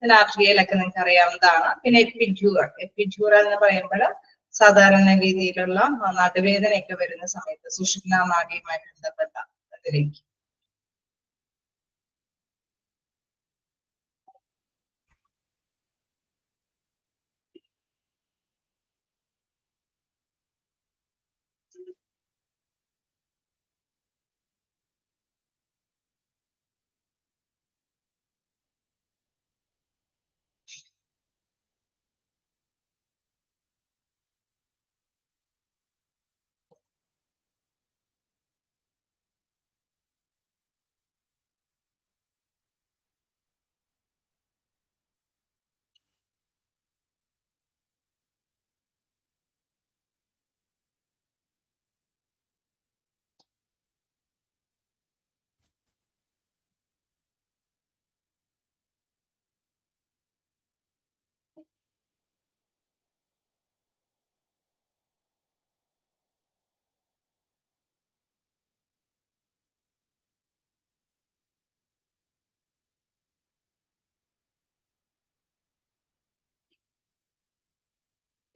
ആർട്രിയലൊക്കെ നിങ്ങൾക്ക് അറിയാവുന്നതാണ്. പിന്നെ എപ്പിഡ്യൂറൽ എന്ന് പറയുമ്പോൾ സാധാരണ രീതിയിലുള്ള നടുവേദനയൊക്കെ വരുന്ന സമയത്ത് സുഷുമ്നാ നാഡിയുമായി ബന്ധപ്പെട്ട അതിലേക്ക്.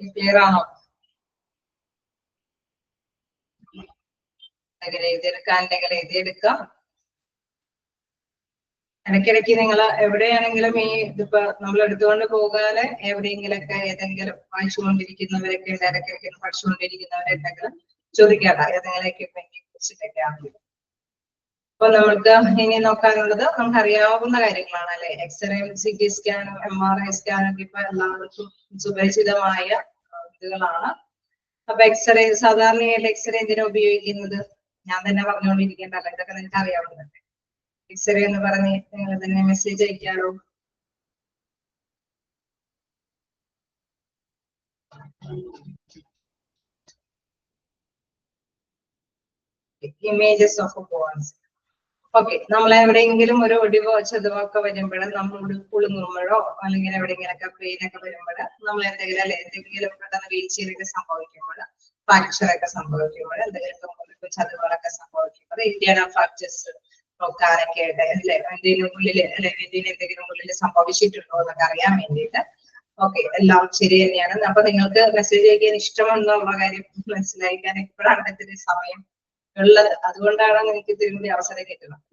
ക്ലിയർ ആണോ? എഴുതിയെടുക്കാൻ എഴുതിയെടുക്കാം. ഇടയ്ക്കിടയ്ക്ക് നിങ്ങൾ എവിടെയാണെങ്കിലും ഈ ഇതിപ്പോ നമ്മൾ എടുത്തുകൊണ്ട് പോകാതെ എവിടെയെങ്കിലൊക്കെ ഏതെങ്കിലും വായിച്ചുകൊണ്ടിരിക്കുന്നവരൊക്കെ ഇടയ്ക്കിടയ്ക്ക് പഠിച്ചുകൊണ്ടിരിക്കുന്നവരുണ്ടെങ്കിൽ ചോദിക്കാതെ ഏതെങ്കിലും എക്യുപ്മെന്റിനെ കുറിച്ചിട്ടൊക്കെ ആണെങ്കിലും. അപ്പൊ നമ്മൾക്ക് ഇനി നോക്കാനുള്ളത് നമുക്ക് അറിയാവുന്ന കാര്യങ്ങളാണ് അല്ലെ. എക്സ്റേയും CT സ്കാനും MRI സ്കാനും ഒക്കെ ഇപ്പൊ എല്ലാവർക്കും സുപരിചിതമായ ഇതുകളാണ്. അപ്പൊ എക്സ്റേ സാധാരണയായിട്ട് എക്സ്റേ എന്തിനാ ഉപയോഗിക്കുന്നത്? ഞാൻ തന്നെ പറഞ്ഞുകൊണ്ടിരിക്കേണ്ടല്ലോ, ഇതൊക്കെ നിങ്ങൾക്ക് അറിയാവുന്നതല്ലേ. എക്സ്റേ എന്ന് പറഞ്ഞ് നിങ്ങൾ തന്നെ മെസ്സേജ് അയക്കാറോ? Images of bones. ഓക്കെ, നമ്മൾ എവിടെയെങ്കിലും ഒരു ഒടിവോ ചതവോ ഒക്കെ വരുമ്പോൾ നമ്മൾ കുളുങ്ങുമ്പോഴോ അല്ലെങ്കിൽ എവിടെയെങ്കിലൊക്കെ പെയിനൊക്കെ വരുമ്പോൾ നമ്മൾ എന്തെങ്കിലും അല്ലെ എന്തെങ്കിലും പെട്ടെന്ന് വീഴ്ചയിലൊക്കെ സംഭവിക്കുമ്പോൾ ഫ്രാക്ചറൊക്കെ സംഭവിക്കുമ്പോൾ എന്തെങ്കിലും ചതവുകളൊക്കെ സംഭവിക്കുമ്പോൾ ഇന്ത്യൻ ഫ്രാക്ചേഴ്സ് നോക്കാനൊക്കെ ആയിട്ട് അല്ലെ എന്തെങ്കിലും ഉള്ളില് അല്ലെ എന്തെങ്കിലും ഉള്ളില് സംഭവിച്ചിട്ടുണ്ടോ എന്നൊക്കെ അറിയാൻ വേണ്ടിയിട്ട്. ഓക്കെ, എല്ലാം ശരി തന്നെയാണ്. അപ്പൊ നിങ്ങൾക്ക് മെസ്സേജ് അയക്കാൻ ഇഷ്ടമെന്നുള്ള കാര്യം മനസ്സിലാക്കാൻ ഇപ്പോഴാണ് ഇതിന്റെ സമയം ഉള്ളത്. അതുകൊണ്ടാണ് നിങ്ങൾക്ക് ഇതിലൂടെ അവസരം കിട്ടുന്നത്.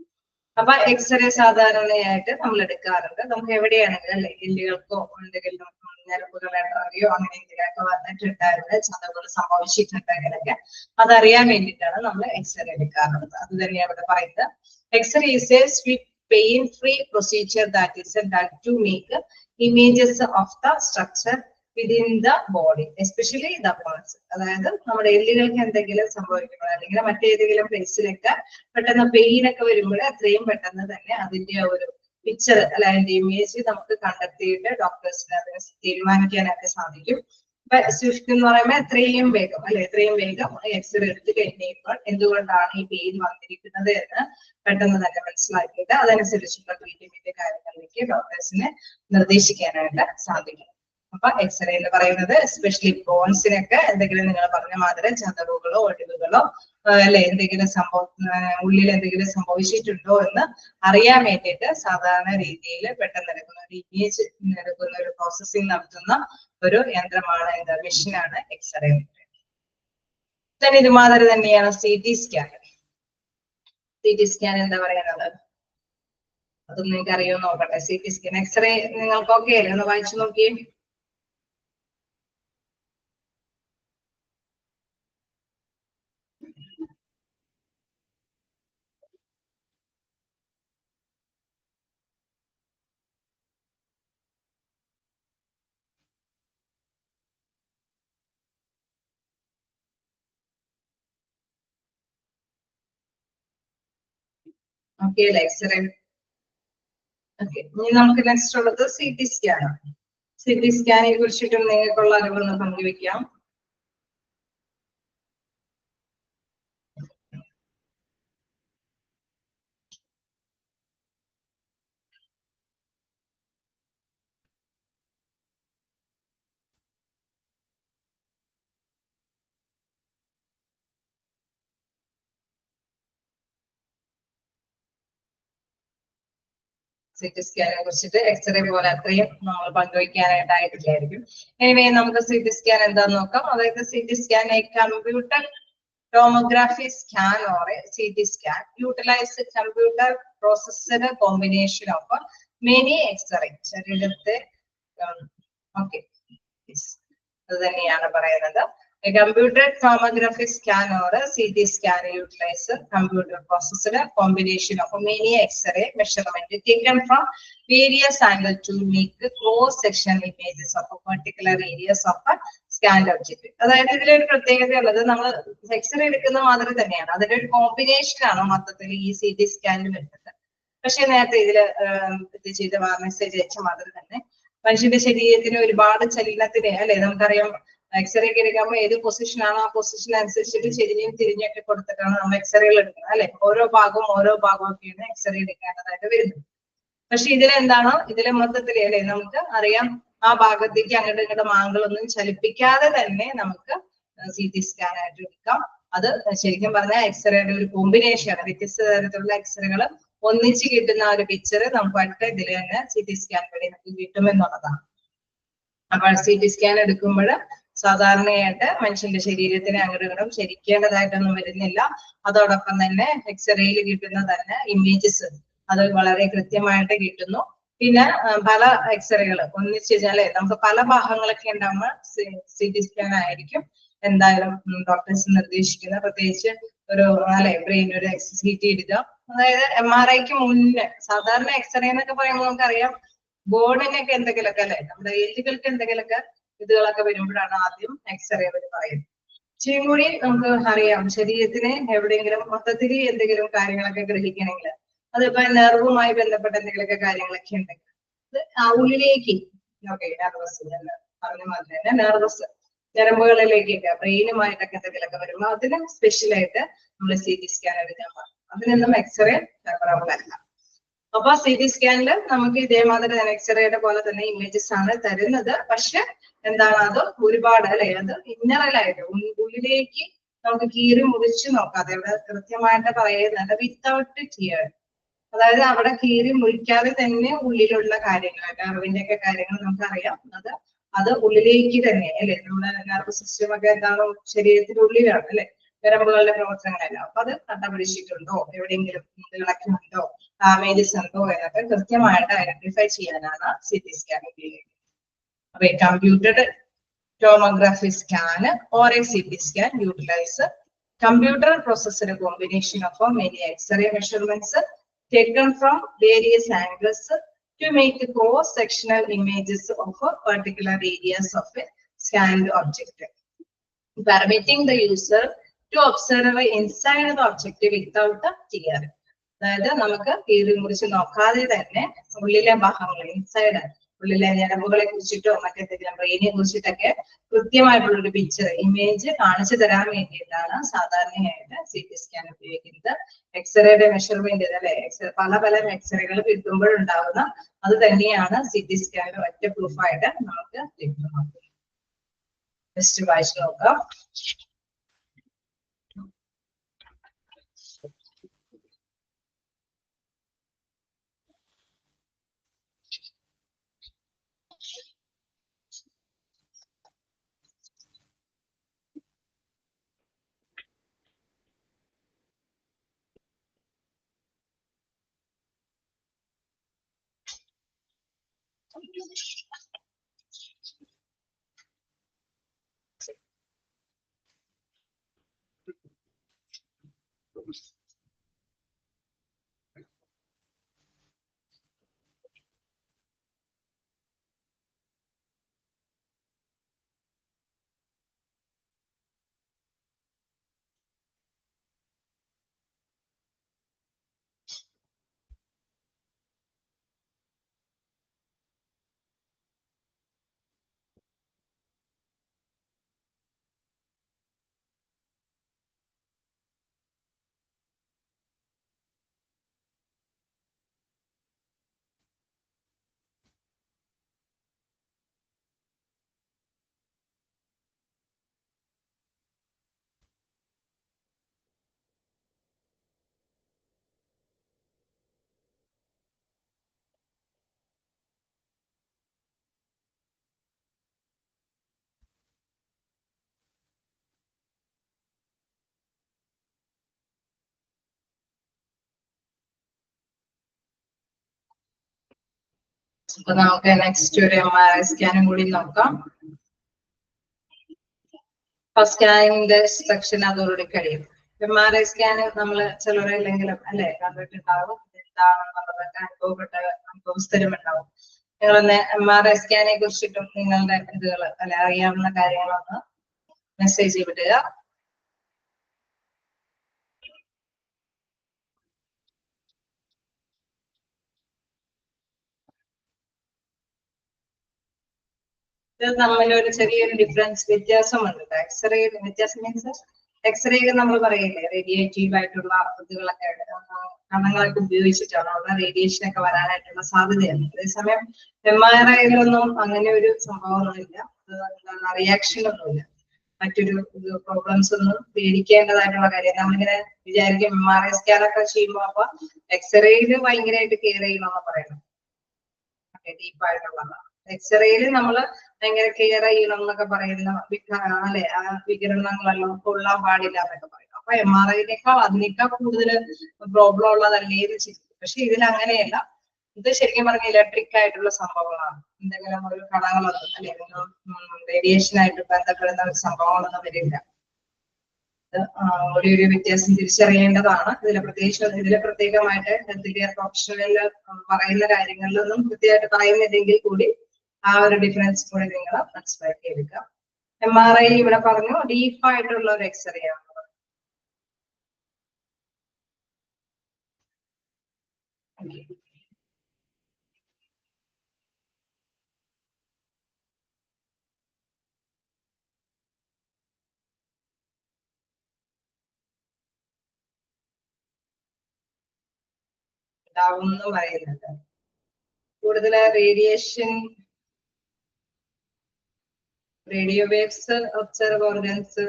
അപ്പൊ എക്സ്റേ സാധാരണയായിട്ട് നമ്മൾ എടുക്കാറുണ്ട്. നമുക്ക് എവിടെയാണെങ്കിലും അല്ലെ എല്ലുകൾക്കോ എന്തെങ്കിലും ഞരമ്പുകളോ അങ്ങനെ എന്തെങ്കിലുമൊക്കെ വന്നിട്ടുണ്ടായിരുന്നു, ചതവുകൾ സംഭവിച്ചിട്ടുണ്ടെങ്കിലൊക്കെ അതറിയാൻ വേണ്ടിയിട്ടാണ് നമ്മൾ എക്സ്റേ എടുക്കാറുള്ളത്. അത് തന്നെയാണ് ഇവിടെ പറയുന്നത്. X-ray is a swift pain-free procedure that is done to make images of the structure within the body, especially the bones. അതായത് നമ്മുടെ എല്ലുകൾക്ക് എന്തെങ്കിലും സംഭവിക്കുമ്പോൾ അല്ലെങ്കിൽ മറ്റേതെങ്കിലും പ്ലേസിലൊക്കെ പെട്ടെന്ന് പെയിൻ ഒക്കെ വരുമ്പോൾ അത്രയും പെട്ടെന്ന് തന്നെ അതിന്റെ ഒരു പിക്ചർ അല്ല അതിന്റെ ഇമേജ് നമുക്ക് കണ്ടെത്തിയിട്ട് ഡോക്ടേഴ്സിന് അതിനെ തീരുമാനിക്കാനൊക്കെ സാധിക്കും. സ്വിഫ്റ്റ് എന്ന് പറയുമ്പോൾ എത്രയും വേഗം അല്ലെ എത്രയും വേഗം എക്സ്റേ എടുത്ത് കഴിഞ്ഞപ്പോൾ എന്തുകൊണ്ടാണ് ഈ പെയിൻ വന്നിരിക്കുന്നത് എന്ന് പെട്ടെന്ന് തന്നെ മനസ്സിലാക്കിയിട്ട് അതനുസരിച്ചുള്ള ട്രീറ്റ്മെന്റ് കാര്യങ്ങളിലേക്ക് ഡോക്ടേഴ്സിനെ നിർദ്ദേശിക്കാനായിട്ട് സാധിക്കും. അപ്പൊ എക്സ്റേ എന്ന് പറയുന്നത് എസ്പെഷ്യലി ബോൺസിനൊക്കെ എന്തെങ്കിലും നിങ്ങൾ പറഞ്ഞ മാതിരി ചതവുകളോ ഒടിവുകളോ അല്ലെ എന്തെങ്കിലും ഉള്ളിൽ എന്തെങ്കിലും സംഭവിച്ചിട്ടുണ്ടോ എന്ന് അറിയാൻ വേണ്ടിയിട്ട് സാധാരണ രീതിയിൽ പെട്ടെന്ന് എടുക്കുന്ന ഒരു ഇമേജ് എടുക്കുന്ന ഒരു പ്രോസസ്സിംഗ് നടത്തുന്ന ഒരു യന്ത്രമാണ് എന്താ മെഷീനാണ് എക്സ്റേ. ഇതുമാതിരി തന്നെയാണ് CT സ്കാൻ. CT സ്കാൻ എന്താ പറയുന്നത് അതൊന്നും നിങ്ങൾക്ക് അറിയോ നോക്കട്ടെ. CT സ്കാൻ എക്സ്റേ നിങ്ങൾക്ക് ഓക്കെ അല്ലേ? ഒന്ന് വായിച്ചു നോക്കിയേ. ഓക്കെ അല്ലേ എക്സ്റേ? ഓക്കെ, ഇനി നമുക്ക് നെക്സ്റ്റ് ഉള്ളത് CT സ്കാൻ ആണ്. CT സ്കാനിനെ കുറിച്ചിട്ടും നിങ്ങൾക്കുള്ള അറിവൊന്ന് പങ്കുവെക്കാം. CT സ്കാനിനെ കുറിച്ചിട്ട് എക്സ്റേ പോലെ അത്രയും നമ്മൾ പങ്കുവയ്ക്കാനായിട്ടായിട്ടില്ലായിരിക്കും. എനിവേ നമുക്ക് CT സ്കാൻ എന്താന്ന് നോക്കാം. അതായത് CT scan computer tomography scan or a CT scan utilize a computer processed combination of many X-ray. ശരീരത്തെ ഓക്കെ അത് തന്നെയാണ് പറയുന്നത്. A computer tomography scan or a CT scan utilize a computer processed combination of many X-ray measurement taken from various angles to make cross-section images of particular areas of a scanned object. അതായത് ഇതിലൊരു പ്രത്യേകത ഉള്ളത് നമ്മൾ x-ray എടുക്കുന്ന മാതിരി തന്നെയാണ്, അതിന്റെ ഒരു കോമ്പിനേഷൻ ആണ് മൊത്തത്തിൽ ഈ CT സ്കാനിൽ വരുന്നത്. പക്ഷെ നേരത്തെ ഇത് ചെയ്ത മെസ്സേജ് അയച്ച മാതിരി തന്നെ മനുഷ്യന്റെ ശരീരത്തിന് ഒരുപാട് ചലനത്തിന് അല്ലെ നമുക്കറിയാം. എക്സ്റേ ഒക്കെ എടുക്കുമ്പോൾ ഏത് പൊസിഷനാണോ ആ പൊസിഷൻ അനുസരിച്ചിട്ട് ചെരിഞ്ഞും തിരിഞ്ഞൊക്കെ കൊടുത്തിട്ടാണ് നമ്മൾ എക്സ്റേകൾ എടുക്കുന്നത് അല്ലെ. ഓരോ ഭാഗവും ഒക്കെയാണ് എക്സ്റേ എടുക്കേണ്ടതായിട്ട് വരുന്നത്. പക്ഷെ ഇതിലെന്താണോ ഇതിലെ മൊത്തത്തില് അല്ലെ നമുക്ക് അറിയാം ആ ഭാഗത്തേക്ക് അങ്ങോട്ട് ഇങ്ങോട്ട് മാങ്കളൊന്നും ചലിപ്പിക്കാതെ തന്നെ നമുക്ക് CT സ്കാൻ ആയിട്ട് എടുക്കാം. അത് ശരിക്കും പറഞ്ഞാൽ എക്സ്റേയുടെ ഒരു കോമ്പിനേഷൻ ആണ്. വ്യത്യസ്ത തരത്തിലുള്ള എക്സ്റേകൾ ഒന്നിച്ച് കിട്ടുന്ന ഒരു പിക്ചർ നമുക്ക് ഇതിൽ തന്നെ CT സ്കാൻ വഴി നമുക്ക് കിട്ടുമെന്നുള്ളതാണ്. അപ്പോൾ CT സ്കാൻ എടുക്കുമ്പോൾ സാധാരണയായിട്ട് മനുഷ്യന്റെ ശരീരത്തിന് അങ്ങോട്ടും ശരിക്കേണ്ടതായിട്ടൊന്നും വരുന്നില്ല. അതോടൊപ്പം തന്നെ എക്സ്റേയിൽ കിട്ടുന്ന തന്നെ ഇമേജസ് അത് വളരെ കൃത്യമായിട്ട് കിട്ടുന്നു. പിന്നെ പല എക്സ്റേകൾ ഒന്നിച്ച് കഴിഞ്ഞാല് നമുക്ക് പല ഭാഗങ്ങളൊക്കെ ഉണ്ടാകുമ്പോൾ CT സ്കാൻ ആയിരിക്കും എന്തായാലും ഡോക്ടേഴ്സ് നിർദ്ദേശിക്കുന്നത്. പ്രത്യേകിച്ച് ഒരു ബ്രെയിൻ ഒരു CT ഇടുക. അതായത് MRIക്ക് മുന്നേ സാധാരണ എക്സ്റേ എന്നൊക്കെ പറയുമ്പോൾ നമുക്കറിയാം ബോർഡിനൊക്കെ എന്തെങ്കിലുമൊക്കെ നമ്മുടെ എല്ലുകൾക്ക് എന്തെങ്കിലുമൊക്കെ ഇതുകളൊക്കെ വരുമ്പോഴാണ് ആദ്യം എക്സ്റേ അവർ പറയുന്നത്. ഇച്ചിരി കൂടി നമുക്ക് അറിയാം ശരീരത്തിന് എവിടെയെങ്കിലും മൊത്തത്തിൽ എന്തെങ്കിലും കാര്യങ്ങളൊക്കെ ഗ്രഹിക്കണമെങ്കിൽ അതിപ്പോ നെർവുമായി ബന്ധപ്പെട്ട എന്തെങ്കിലുമൊക്കെ കാര്യങ്ങളൊക്കെ ഉണ്ടെങ്കിൽ ഉള്ളിലേക്ക് നെർവസ് പറഞ്ഞ മാതിരി തന്നെ നെർവസ് ഞരമ്പുകളിലേക്കൊക്കെ ബ്രെയിനുമായിട്ടൊക്കെ എന്തെങ്കിലുമൊക്കെ വരുമ്പോൾ അതിന് സ്പെഷ്യലായിട്ട് നമ്മൾ CT സ്കാൻ എടുക്കാൻ പറയും. അതിനൊന്നും എക്സ്റേ ഫേവറബിൾ അല്ല. അപ്പൊ CT സ്കാനിൽ നമുക്ക് ഇതേമാതിരി തന്നെ എക്സ്റേയുടെ പോലെ തന്നെ ഇമേജസ് ആണ് തരുന്നത്. പക്ഷെ എന്താണ് അത് ഒരുപാട് അത് ഇന്നറലായിട്ട് ഉള്ളിലേക്ക് നമുക്ക് കീറി മുറിച്ച് നോക്കാതെ ഇവിടെ കൃത്യമായിട്ട് പറയുന്നുണ്ട് വിത്തൗട്ട് ടിയർ. അതായത് അവിടെ കീറി മുറിക്കാതെ തന്നെ ഉള്ളിലുള്ള കാര്യങ്ങൾ നെർവിന്റെ ഒക്കെ കാര്യങ്ങൾ നമുക്കറിയാം. അത് ഉള്ളിലേക്ക് തന്നെ നമ്മുടെ നെർവ് സിസ്റ്റം ഒക്കെ എന്താണ് ശരീരത്തിന്റെ ഉള്ളിലാണ് ഞരമ്പുകളുടെ പ്രവർത്തനങ്ങളെല്ലാം. അപ്പൊ അത് കണ്ടുപിടിച്ചിട്ടുണ്ടോ, എവിടെയെങ്കിലും ഇളക്കമുണ്ടോ, ഡാമേജസ് ഉണ്ടോ എന്നൊക്കെ കൃത്യമായിട്ട് ഐഡന്റിഫൈ ചെയ്യാനാണ് CT സ്കാൻ ഉപയോഗിക്കുന്നത്. അപ്പൊ computed tomography scan or a CT scan utilize computer processor combination of many X-ray measurements taken from various angles to make cross-sectional images of particular areas of a scanned object, permitting the user to observe inside the object without a tear. അതായത് നമുക്ക് കീറി മുറിച്ച് നോക്കാതെ തന്നെ ഉള്ളിലെ ഭാഗങ്ങൾ inside ഉള്ളിലെ ഞരമ്പുകളെ കുറിച്ചിട്ടോ മറ്റെന്തെങ്കിലും ബ്രെയിനെ കുറിച്ചിട്ടൊക്കെ കൃത്യമായിട്ടുള്ളൊരു പിക്ചർ ഇമേജ് കാണിച്ചു തരാൻ വേണ്ടിയിട്ടാണ് സാധാരണയായിട്ട് CT സ്കാൻ ഉപയോഗിക്കുന്നത്. എക്സ്റേയുടെ മെഷർമെന്റ് പല പല എക്സ്റേകൾ കിട്ടുമ്പോഴുണ്ടാവുന്ന അത് തന്നെയാണ് CT സ്കാനിന്റെ ഒറ്റ പ്രൂഫായിട്ട് നമുക്ക് ലഭ്യമാക്കുന്നത്. ജസ്റ്റ് വായിച്ചു നോക്കാം. അപ്പൊ നമുക്ക് നെക്സ്റ്റ് ഒരു MRI സ്കാനും കൂടി നോക്കാം. ഫസ്റ്റ് സ്കാനിന്റെ സെക്ഷൻ അതോടുകൂടി കഴിയും. MRI സ്കാന് നമ്മള് ചിലരെല്ലെങ്കിലും കണ്ടിട്ടുണ്ടാവും. എന്താണെന്നുള്ളതൊക്കെ അനുഭവസ്ഥരുമുണ്ടാവും. നിങ്ങളൊന്ന് MRI സ്കാനെ കുറിച്ചിട്ടും നിങ്ങളുടെ ഇതുകൾ അറിയാവുന്ന കാര്യങ്ങളൊന്ന് മെസ്സേജ് വിടുക. ഇത് തമ്മിലൊരു ചെറിയൊരു വ്യത്യാസമുണ്ട്. എക്സ്റേ വ്യത്യാസം മീൻസ് എക്സ്റേക്ക് നമ്മൾ പറയില്ലേ റേഡിയേറ്റീവ് ആയിട്ടുള്ള ഇതുകളൊക്കെ കണങ്ങളൊക്കെ ഉപയോഗിച്ചിട്ടാണ് അവിടെ റേഡിയേഷൻ ഒക്കെ വരാനായിട്ടുള്ള സാധ്യതയാണ്. അതേസമയം MRIയിലൊന്നും അങ്ങനെ ഒരു സംഭവമൊന്നുമില്ല. റിയാക്ഷൻ ഒന്നുമില്ല. മറ്റൊരു പ്രോബ്ലംസ് ഒന്നും പേടിക്കേണ്ടതായിട്ടുള്ള കാര്യം. നമ്മളിങ്ങനെ വിചാരിക്കും MRI സ്കാനൊക്കെ ചെയ്യുമ്പോൾ അപ്പൊ എക്സ്റേയില് ഭയങ്കരമായിട്ട് കെയർ ചെയ്യണമെന്ന് പറയണം, ഡീപ്പായിട്ടുള്ളതാണ്. എക്സ്റേയിൽ നമ്മൾ ഭയങ്കര കെയർ ചെയ്യണം എന്നൊക്കെ പറയുന്ന അല്ലെ, ആ വികിരണങ്ങളെല്ലാം കൊള്ളാൻ പാടില്ല എന്നൊക്കെ പറയും. അപ്പൊ MRI-നേക്കാൾ അതിനേക്കാൾ കൂടുതൽ പ്രോബ്ലം ഉള്ളതല്ലേ എന്ന് ചിന്തിക്കും. പക്ഷെ ഇതിൽ അങ്ങനെയല്ല. ഇത് ശരിക്കും പറഞ്ഞ ഇലക്ട്രിക് ആയിട്ടുള്ള സംഭവങ്ങളാണ്. എന്തെങ്കിലും ഒരു കണങ്ങളൊന്നും അല്ലെങ്കിൽ റേഡിയേഷനായിട്ട് ബന്ധപ്പെടുന്ന ഒരു സംഭവങ്ങളൊന്നും വരില്ല. ഒരു വ്യത്യാസം തിരിച്ചറിയേണ്ടതാണ്. ഇതിലെ പ്രത്യേകമായിട്ട് ഹെൽത്ത് കെയർ പ്രൊഫഷണലിൽ പറയുന്ന കാര്യങ്ങളിലൊന്നും കൃത്യമായിട്ട് പറയുന്നില്ലെങ്കിൽ കൂടി ആ ഒരു ഡിഫറൻസ് കൂടി നിങ്ങൾ മനസ്സിലാക്കി എടുക്കുക. MRI ഇവിടെ പറഞ്ഞു ഡീപ്പായിട്ടുള്ള ഒരു എക്സ്റേ ആണ്. ഉണ്ടാവുമെന്ന് പറയുന്നുണ്ട്. കൂടുതൽ റേഡിയോ വേവ്സ് ഒബ്സർവ് ഓർഗൻസ്,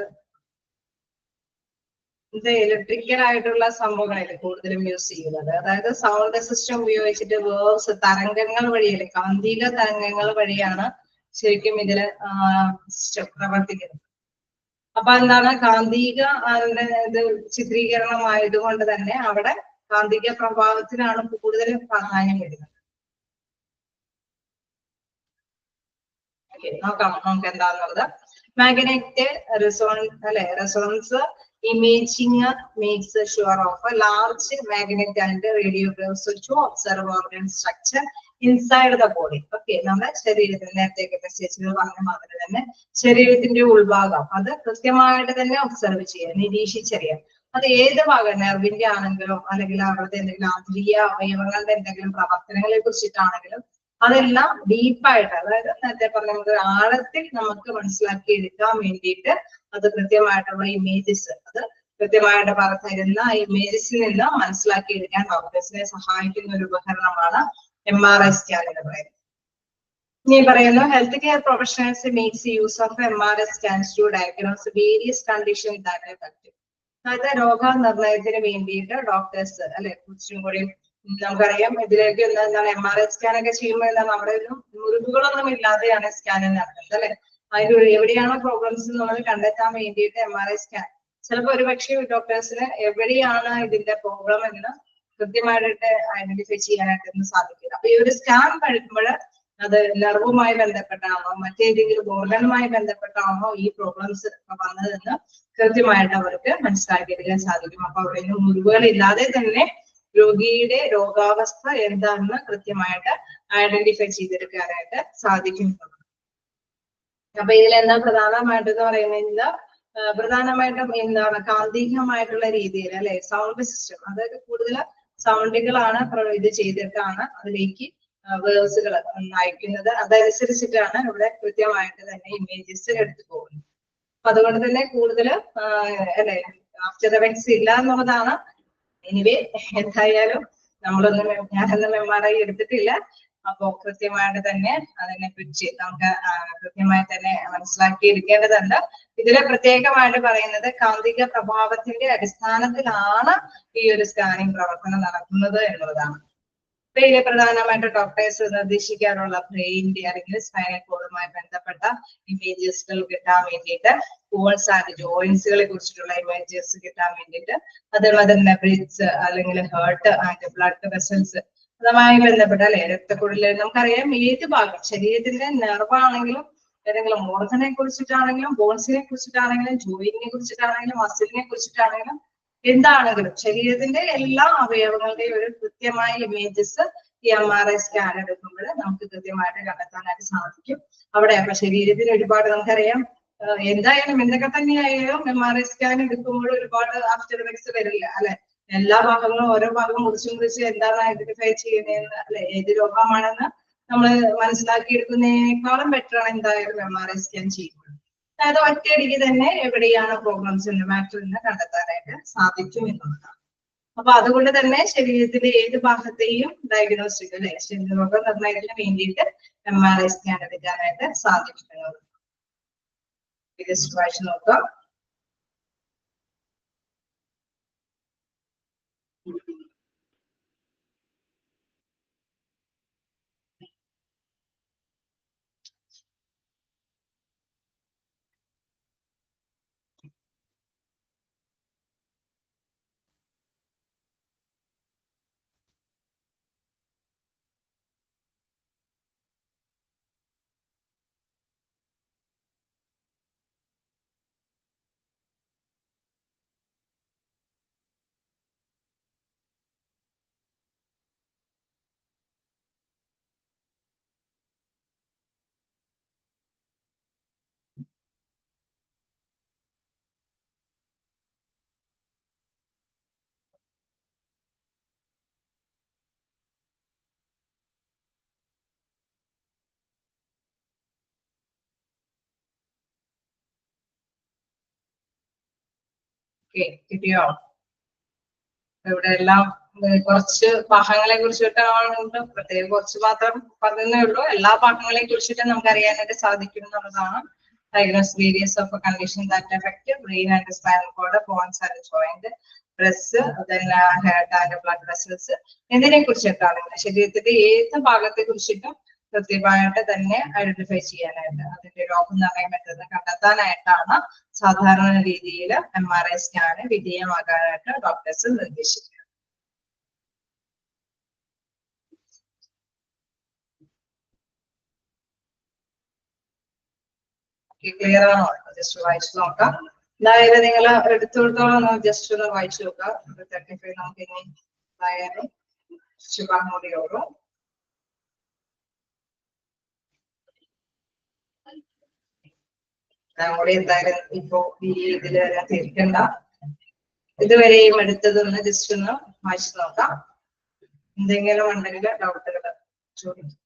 ഇത് ഇലക്ട്രിക്കൽ ആയിട്ടുള്ള സംഭവങ്ങളല്ലേ കൂടുതലും യൂസ് ചെയ്യുന്നത്. അതായത് സൗണ്ട് സിസ്റ്റം ഉപയോഗിച്ചിട്ട് വേവ്സ് തരംഗങ്ങൾ വഴിയല്ലേ, കാന്തിക തരംഗങ്ങൾ വഴിയാണ് ശരിക്കും ഇതില് സിസ്റ്റം പ്രവർത്തിക്കുന്നത്. അപ്പൊ എന്താണ് കാന്തിക ഇത് ചിത്രീകരണമായതുകൊണ്ട് തന്നെ അവിടെ കാന്തിക പ്രഭാവത്തിനാണ് കൂടുതലും പ്രാധാന്യം വരുന്നത്. നോക്കാം നമുക്ക് എന്താന്നുള്ളത്. Magnetic resonance imaging makes sure of a large magnet and radio waves to observe organ structure inside the body. Okay, നമ്മുടെ ശരീരത്തിൽ നേരത്തെ മെസ്സേജിൽ പറഞ്ഞ മാതിരി തന്നെ ശരീരത്തിന്റെ ഉൾഭാഗം അത് കൃത്യമായിട്ട് തന്നെ ഒബ്സർവ് ചെയ്യാം, നിരീക്ഷിച്ചറിയാം. അത് ഏത് ഭാഗം, നെർവിന്റെ ആണെങ്കിലും അല്ലെങ്കിൽ അവരുടെ എന്തെങ്കിലും ആന്തരിക അവയവങ്ങളുടെ എന്തെങ്കിലും പ്രവർത്തനങ്ങളെ കുറിച്ചിട്ടാണെങ്കിലും അതെല്ലാം ഡീപ്പായിട്ട്, അതായത് നേരത്തെ പറഞ്ഞ ആഴത്തിൽ നമുക്ക് മനസ്സിലാക്കി എടുക്കാൻ വേണ്ടിയിട്ട് അത് കൃത്യമായിട്ടുള്ള ഇമേജസ്, അത് കൃത്യമായിട്ട് തരുന്ന ഇമേജസിൽ നിന്ന് മനസ്സിലാക്കി എടുക്കാൻ ഡോക്ടേഴ്സിനെ സഹായിക്കുന്ന ഒരു ഉപകരണമാണ് MRI സ്കാൻ എന്ന് പറയുന്നത്. ഇനി പറയുന്നു health care professionals makes use of MRI scans to diagnose various condition that affect. അതായത് രോഗനിർണയത്തിന് വേണ്ടിയിട്ട് ഡോക്ടേഴ്സ് അല്ലെ കുറച്ചും കൂടി നമുക്കറിയാം ഇതിലേക്ക് എന്താണ് MRI സ്കാൻ ഒക്കെ ചെയ്യുമ്പോൾ എന്താണ് അവിടെ ഒന്നും മുറിവുകളൊന്നും ഇല്ലാതെയാണ് സ്കാനിങ് നടക്കുന്നത് അല്ലെ. അതിൽ എവിടെയാണോ പ്രോബ്ലംസ് എന്നുള്ളത് കണ്ടെത്താൻ വേണ്ടിയിട്ട് MRI സ്കാൻ, ചിലപ്പോൾ ഒരുപക്ഷെ ഡോക്ടേഴ്സിന് എവിടെയാണ് ഇതിന്റെ പ്രോബ്ലം എന്ന് കൃത്യമായിട്ട് ഐഡന്റിഫൈ ചെയ്യാനായിട്ടൊന്നും സാധിക്കില്ല. അപ്പൊ ഈ ഒരു സ്കാൻ കഴിക്കുമ്പോൾ അത് നെർവുമായി ബന്ധപ്പെട്ടാണോ മറ്റേതെങ്കിലും ഓർഗനുമായി ബന്ധപ്പെട്ടാണോ ഈ പ്രോബ്ലംസ് വന്നതെന്ന് കൃത്യമായിട്ട് അവർക്ക് മനസ്സിലാക്കിയെടുക്കാൻ സാധിക്കും. അപ്പൊ അവിടെ നിന്ന് മുറിവുകൾ ഇല്ലാതെ തന്നെ രോഗിയുടെ രോഗാവസ്ഥ എന്താണെന്ന് കൃത്യമായിട്ട് ഐഡന്റിഫൈ ചെയ്തെടുക്കാനായിട്ട് സാധിക്കുന്നു. അപ്പൊ ഇതിലെന്താ പ്രധാനമായിട്ടെന്ന് പറയുന്നത്, പ്രധാനമായിട്ടും എന്താണ് കാന്തികമായിട്ടുള്ള രീതിയിൽ അല്ലെ സൗണ്ട് സിസ്റ്റം, അതായത് കൂടുതൽ സൗണ്ടുകളാണ് ഇത് ചെയ്തിട്ടാണ് അതിലേക്ക് വേഴ്സുകൾ അയക്കുന്നത്. അതനുസരിച്ചിട്ടാണ് ഇവിടെ കൃത്യമായിട്ട് തന്നെ ഇമേജസ് എടുത്തു പോകുന്നത്. അപ്പൊ അതുകൊണ്ട് തന്നെ കൂടുതൽ അല്ലെ ആഫ്റ്റർ എഫക്ട്സ് ഇല്ല എന്നുള്ളതാണ്. എനിവേ എന്തായാലും ഞാനൊന്നും MRI എടുത്തിട്ടില്ല. അപ്പോ കൃത്യമായിട്ട് തന്നെ അതിനെ കുറിച്ച് നമുക്ക് കൃത്യമായി തന്നെ മനസ്സിലാക്കി എടുക്കേണ്ടതുണ്ട്. ഇതിലെ പ്രത്യേകമായിട്ട് പറയുന്നത് കാന്തിക പ്രഭാവത്തിന്റെ അടിസ്ഥാനത്തിലാണ് ഈ ഒരു സ്കാനിങ് പ്രവർത്തനം നടക്കുന്നത് എന്നുള്ളതാണ്. ഇതിൽ പ്രധാനമായിട്ട് ഡോക്ടേഴ്സ് നിർദ്ദേശിക്കാറുള്ള ബ്രെയിനിന്റെ അല്ലെങ്കിൽ സ്പൈനൽ കോഡുമായി ബന്ധപ്പെട്ട ഇമേജസുകൾ കിട്ടാൻ വേണ്ടിയിട്ട്, ബോൺസ് ആൻഡ് ജോയിന്റ്സുകളെ കുറിച്ചിട്ടുള്ള ഇമേജസ് കിട്ടാൻ വേണ്ടിയിട്ട്, അതേപോലെ തന്നെ ബ്രിഡ്സ് അല്ലെങ്കിൽ ഹേർട്ട് ആൻഡ് ബ്ലഡ് വെസൽസ് അതുമായി ബന്ധപ്പെട്ട അല്ലെ രക്തക്കുഴല്, നമുക്കറിയാം ഏത് ഭാഗം ശരീരത്തിന്റെ നെർവാണെങ്കിലും ഏതെങ്കിലും ഓർഗനെ കുറിച്ചിട്ടാണെങ്കിലും ബോൺസിനെ കുറിച്ചിട്ടാണെങ്കിലും ജോയിന്റിനെ കുറിച്ചിട്ടാണെങ്കിലും മസിലിനെ കുറിച്ചിട്ടാണെങ്കിലും എന്താണെങ്കിലും ശരീരത്തിന്റെ എല്ലാ അവയവങ്ങളുടെയും ഒരു കൃത്യമായ ഇമേജസ് ഈ MRI സ്കാൻ എടുക്കുമ്പോൾ നമുക്ക് കൃത്യമായിട്ട് കണ്ടെത്താനായിട്ട് സാധിക്കും. അവിടെ അപ്പൊ ശരീരത്തിന് ഒരുപാട് നമുക്കറിയാം എന്തായാലും എന്തൊക്കെ തന്നെയായാലും MRI സ്കാൻ എടുക്കുമ്പോൾ ഒരുപാട് ആഫ്റ്റർ എഫക്ട്സ് വരില്ല അല്ലെ. എല്ലാ ഭാഗങ്ങളും ഓരോ ഭാഗം മുറിച്ച് എന്താണ് ഐഡന്റിഫൈ ചെയ്യുന്നതെന്ന് അല്ലെ ഏത് രോഗമാണെന്ന് നമ്മൾ മനസ്സിലാക്കി എടുക്കുന്നതിനേക്കാളും ബെറ്റർ ആണ് എന്തായാലും MRI സ്കാൻ ചെയ്യുന്നത്. അതായത് ഒറ്റയടിക്ക് തന്നെ എവിടെയാണ് പ്രോബ്ലംസ് എന്ന് മാറ്റർ എന്ന് കണ്ടെത്താനായിട്ട് സാധിക്കും എന്നുള്ളതാണ്. അപ്പൊ അതുകൊണ്ട് തന്നെ ശരീരത്തിന്റെ ഏത് ഭാഗത്തെയും ഡയഗ്നോസ്റ്റിക് അല്ലെ രോഗനിർണയത്തിന് വേണ്ടിയിട്ട് MRI സ്കാൻ എടുക്കാനായിട്ട് സാധിക്കുന്നത്. വായിച്ചു നോക്കാം. കിട്ടിയോ? ഇവിടെ എല്ലാം കുറച്ച് ഭാഗങ്ങളെ കുറിച്ചിട്ടാണ് പ്രത്യേകം കുറച്ച് മാത്രം പറഞ്ഞേ ഉള്ളൂ. എല്ലാ ഭാഗങ്ങളെ കുറിച്ചിട്ട് നമുക്ക് അറിയാനായിട്ട് സാധിക്കും എന്നുള്ളതാണ്. Diagnose various of condition that affect brain and spinal cord, bones and joint, breast, heart and blood vessels എന്നതിനെ കുറിച്ചിട്ടാണ് ശരീരത്തിന്റെ ഏത് ഭാഗത്തെ കുറിച്ചിട്ടും കൃത്യമായിട്ട് തന്നെ ഐഡന്റിഫൈ ചെയ്യാനായിട്ട് അതിന്റെ രോഗനിർണയം എത്തുന്നത് കണ്ടെത്താനായിട്ടാണ് സാധാരണ രീതിയിൽ MRI സ്കാന് വിധേയമാകാനായിട്ട് ഡോക്ടേഴ്സ് നിർദ്ദേശിക്കുന്നത്. ക്ലിയർ ആണോ? ജസ്റ്റ് വായിച്ചു നോക്കാം. അതായത് നിങ്ങൾ എടുത്തോളത്തോളം ജസ്റ്റ് ഒന്ന് വായിച്ചു നോക്കാം. 35 നമുക്ക് ഇനി അതായത് ശുഭാമൂടിയോടും കൂടി എന്തായാലും ഇപ്പോ ഈ ഇതിൽ വരെ തീർക്കണ്ട. ഇതുവരെയും എടുത്തതൊന്ന് ജസ്റ്റ് ഒന്ന് വായിച്ചു നോക്കാം. എന്തെങ്കിലും ഉണ്ടെങ്കിൽ ഡൗട്ടുകൾ ചോദിക്കും.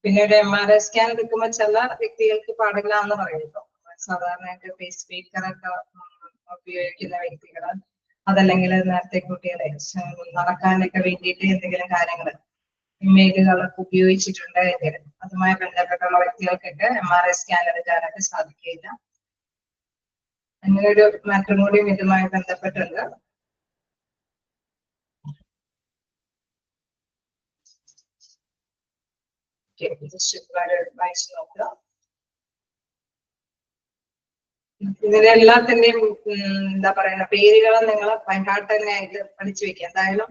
പിന്നീട് MRI സ്കാൻ എടുക്കുമ്പോൾ ചില വ്യക്തികൾക്ക് പാടില്ല എന്ന് പറയുന്നു. സാധാരണയായിട്ട് ഫേസ് സ്പീക്കറൊക്കെ ഉപയോഗിക്കുന്ന വ്യക്തികൾ, അതല്ലെങ്കിൽ നേരത്തെ കുട്ടികളെ നടക്കാനൊക്കെ വേണ്ടിയിട്ട് എന്തെങ്കിലും കാര്യങ്ങൾ ഇമേജുകളൊക്കെ ഉപയോഗിച്ചിട്ടുണ്ട് എങ്കിൽ അതുമായി ബന്ധപ്പെട്ടുള്ള വ്യക്തികൾക്കൊക്കെ MRI സ്കാൻ എടുക്കാനായിട്ട് സാധിക്കില്ല. അങ്ങനെ ഒരു മാറ്റം കൂടിയും ഇതുമായി ബന്ധപ്പെട്ടുണ്ട്. വായിച്ചു നോക്കുക. ഇതിനെല്ലാത്തിന്റെയും എന്താ പറയുക പേരുകളും നിങ്ങൾ വൈകാട്ട് തന്നെ ആയിട്ട് പഠിച്ചു വെക്കുക. എന്തായാലും